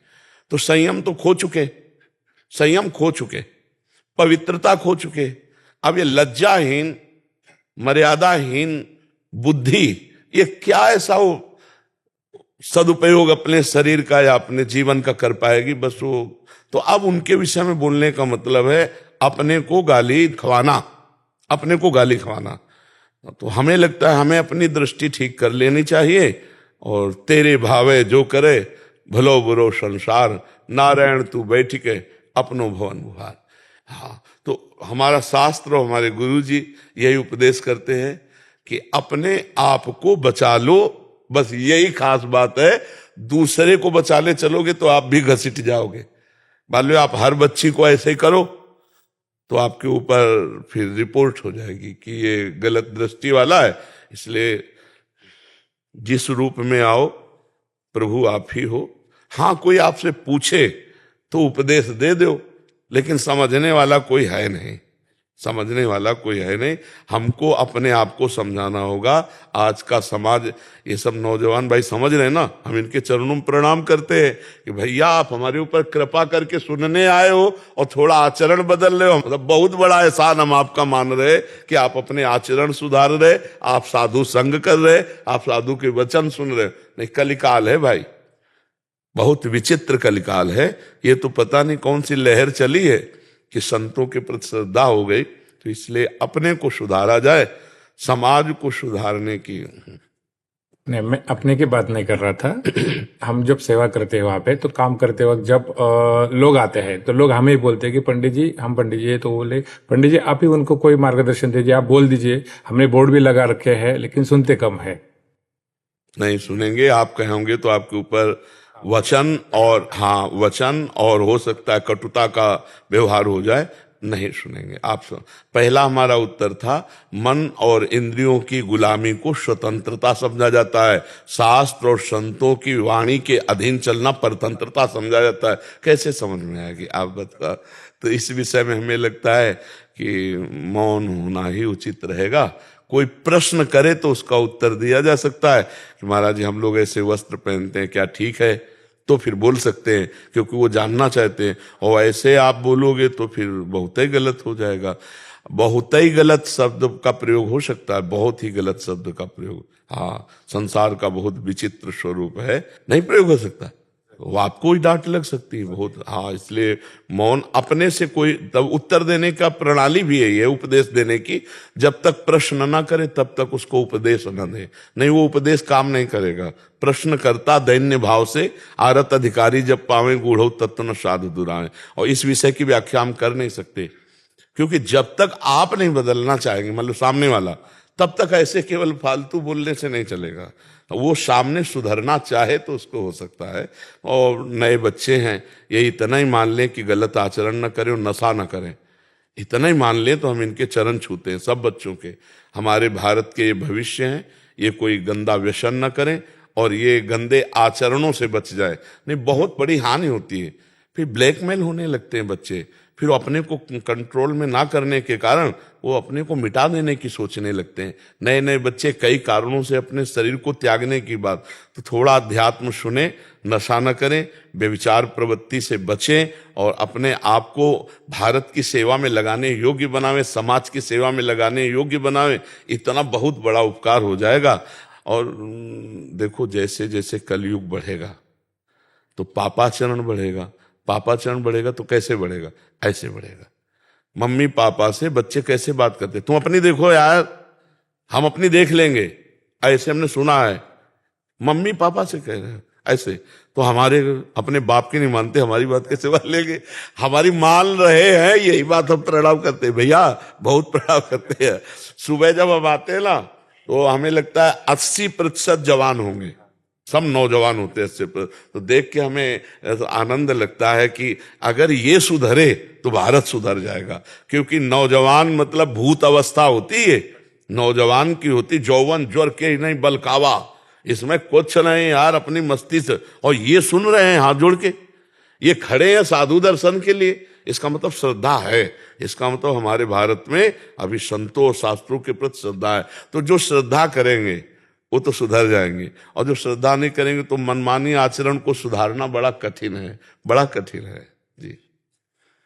तो संयम तो खो चुके, पवित्रता खो चुके। अब ये लज्जाहीन, मर्यादाहीन बुद्धि, ये क्या ऐसा वो सदुपयोग अपने शरीर का या अपने जीवन का कर पाएगी? बस वो तो अब उनके विषय में बोलने का मतलब है अपने को गाली खवाना। तो हमें लगता है हमें अपनी दृष्टि ठीक कर लेनी चाहिए, और तेरे भावे जो करे भलो बुरो संसार, नारायण तू बैठ के अपनो भवन बुहार। हाँ, तो हमारा शास्त्र और हमारे गुरु जी यही उपदेश करते हैं कि अपने आप को बचा लो, बस यही खास बात है। दूसरे को बचा ले चलोगे तो आप भी घसीट जाओगे। मान लो आप हर बच्ची को ऐसे ही करो तो आपके ऊपर फिर रिपोर्ट हो जाएगी कि ये गलत दृष्टि वाला है। इसलिए जिस रूप में आओ प्रभु आप ही हो। हाँ, कोई आपसे पूछे तो उपदेश दे दो, लेकिन समझने वाला कोई है नहीं। हमको अपने आप को समझाना होगा। आज का समाज, ये सब नौजवान भाई समझ रहे हैं ना, हम इनके चरणों में प्रणाम करते हैं कि भैया आप हमारे ऊपर कृपा करके सुनने आए हो और थोड़ा आचरण बदल रहे हो। मतलब बहुत बड़ा एहसान हम आपका मान रहे कि आप अपने आचरण सुधार रहे, आप साधु संग कर रहे, आप साधु के वचन सुन रहे। नहीं, कलिकाल है भाई, बहुत विचित्र कलिकाल है। ये तो पता नहीं कौन सी लहर चली है कि संतों के प्रति श्रद्धा हो गई। तो इसलिए अपने को सुधारा जाए, समाज को सुधारने की। नहीं, मैं अपने की बात नहीं कर रहा था। हम जब सेवा करते हैं वहां पे, तो काम करते वक्त जब लोग आते हैं तो लोग हमें ही बोलते हैं कि पंडित जी, हम पंडित जी है, तो बोले पंडित जी आप ही उनको कोई मार्गदर्शन दीजिए, आप बोल दीजिए। हमने बोर्ड भी लगा रखे हैं लेकिन सुनते कम है। नहीं सुनेंगे, आप कहोगे तो आपके ऊपर वचन और हो सकता है कटुता का व्यवहार हो जाए। नहीं सुनेंगे आप। पहला हमारा उत्तर था, मन और इंद्रियों की गुलामी को स्वतंत्रता समझा जाता है, शास्त्र और संतों की वाणी के अधीन चलना परतंत्रता समझा जाता है। कैसे समझ में आएगी आप बता? तो इस विषय में हमें लगता है कि मौन होना ही उचित रहेगा। कोई प्रश्न करे तो उसका उत्तर दिया जा सकता है कि महाराज जी हम लोग ऐसे वस्त्र पहनते हैं, क्या ठीक है? तो फिर बोल सकते हैं, क्योंकि वो जानना चाहते हैं। और ऐसे आप बोलोगे तो फिर बहुत ही गलत हो जाएगा। बहुत ही गलत शब्द का प्रयोग हो सकता है, बहुत ही गलत शब्द का प्रयोग। हाँ, संसार का बहुत विचित्र स्वरूप है, नहीं प्रयोग हो सकता। वो आपको ही डांट लग सकती है बहुत। हाँ, इसलिए मौन अपने से कोई तब उत्तर देने का प्रणाली भी है ये, उपदेश देने की। जब तक प्रश्न ना करे तब तक उसको उपदेश न दे, नहीं वो उपदेश काम नहीं करेगा। प्रश्न करता दैन्य भाव से, आरत अधिकारी जब पावे गूढ़ो तत्व न साधु दुराए। और इस विषय की व्याख्या हम कर नहीं सकते, क्योंकि जब तक आप नहीं बदलना चाहेंगे, मतलब सामने वाला, तब तक ऐसे केवल फालतू बोलने से नहीं चलेगा। वो सामने सुधरना चाहे तो उसको हो सकता है। और नए बच्चे हैं, ये इतना ही मान लें कि गलत आचरण न करें और नशा न करें, इतना ही मान लें तो हम इनके चरण छूते हैं सब बच्चों के। हमारे भारत के ये भविष्य हैं, ये कोई गंदा व्यसन न करें और ये गंदे आचरणों से बच जाए। नहीं, बहुत बड़ी हानि होती है। फिर ब्लैकमेल होने लगते हैं बच्चे, फिर अपने को कंट्रोल में ना करने के कारण वो अपने को मिटा देने की सोचने लगते हैं। नए नए बच्चे कई कारणों से अपने शरीर को त्यागने की बात, तो थोड़ा अध्यात्म सुने, नशा न करें, व्यभिचार प्रवृत्ति से बचें और अपने आप को भारत की सेवा में लगाने योग्य बनावें, समाज की सेवा में लगाने योग्य बनावें। इतना बहुत बड़ा उपकार हो जाएगा। और देखो, जैसे जैसे कलयुग बढ़ेगा तो पापाचरण बढ़ेगा, पापाचरण बढ़ेगा तो कैसे बढ़ेगा? ऐसे बढ़ेगा। मम्मी पापा से बच्चे कैसे बात करते, तुम अपनी देखो यार, हम अपनी देख लेंगे, ऐसे हमने सुना है। मम्मी पापा से कह रहे हैं ऐसे, तो हमारे अपने बाप की नहीं मानते, हमारी बात कैसे मान लेंगे? हमारी मान रहे हैं, यही बात हम प्रणाम करते हैं भैया, बहुत प्रणाम करते हैं। सुबह जब हम आते हैं ना तो हमें लगता है 80% जवान होंगे, सब नौजवान होते हैं 80%। तो देख के हमें आनंद लगता है कि अगर ये सुधरे तो भारत सुधर जाएगा। क्योंकि नौजवान मतलब भूत अवस्था होती है, नौजवान की होती यौवन ज्वर के नहीं बलकावा, इसमें कुछ नहीं यार, अपनी मस्ती से। और ये सुन रहे हैं हाथ जोड़ के, ये खड़े हैं साधु दर्शन के लिए, इसका मतलब श्रद्धा है। इसका मतलब हमारे भारत में अभी संतों और शास्त्रों के प्रति श्रद्धा है। तो जो श्रद्धा करेंगे वो तो सुधर जाएंगे, और जो श्रद्धा नहीं करेंगे तो मनमानी आचरण को सुधारना बड़ा कठिन है, बड़ा कठिन है जी।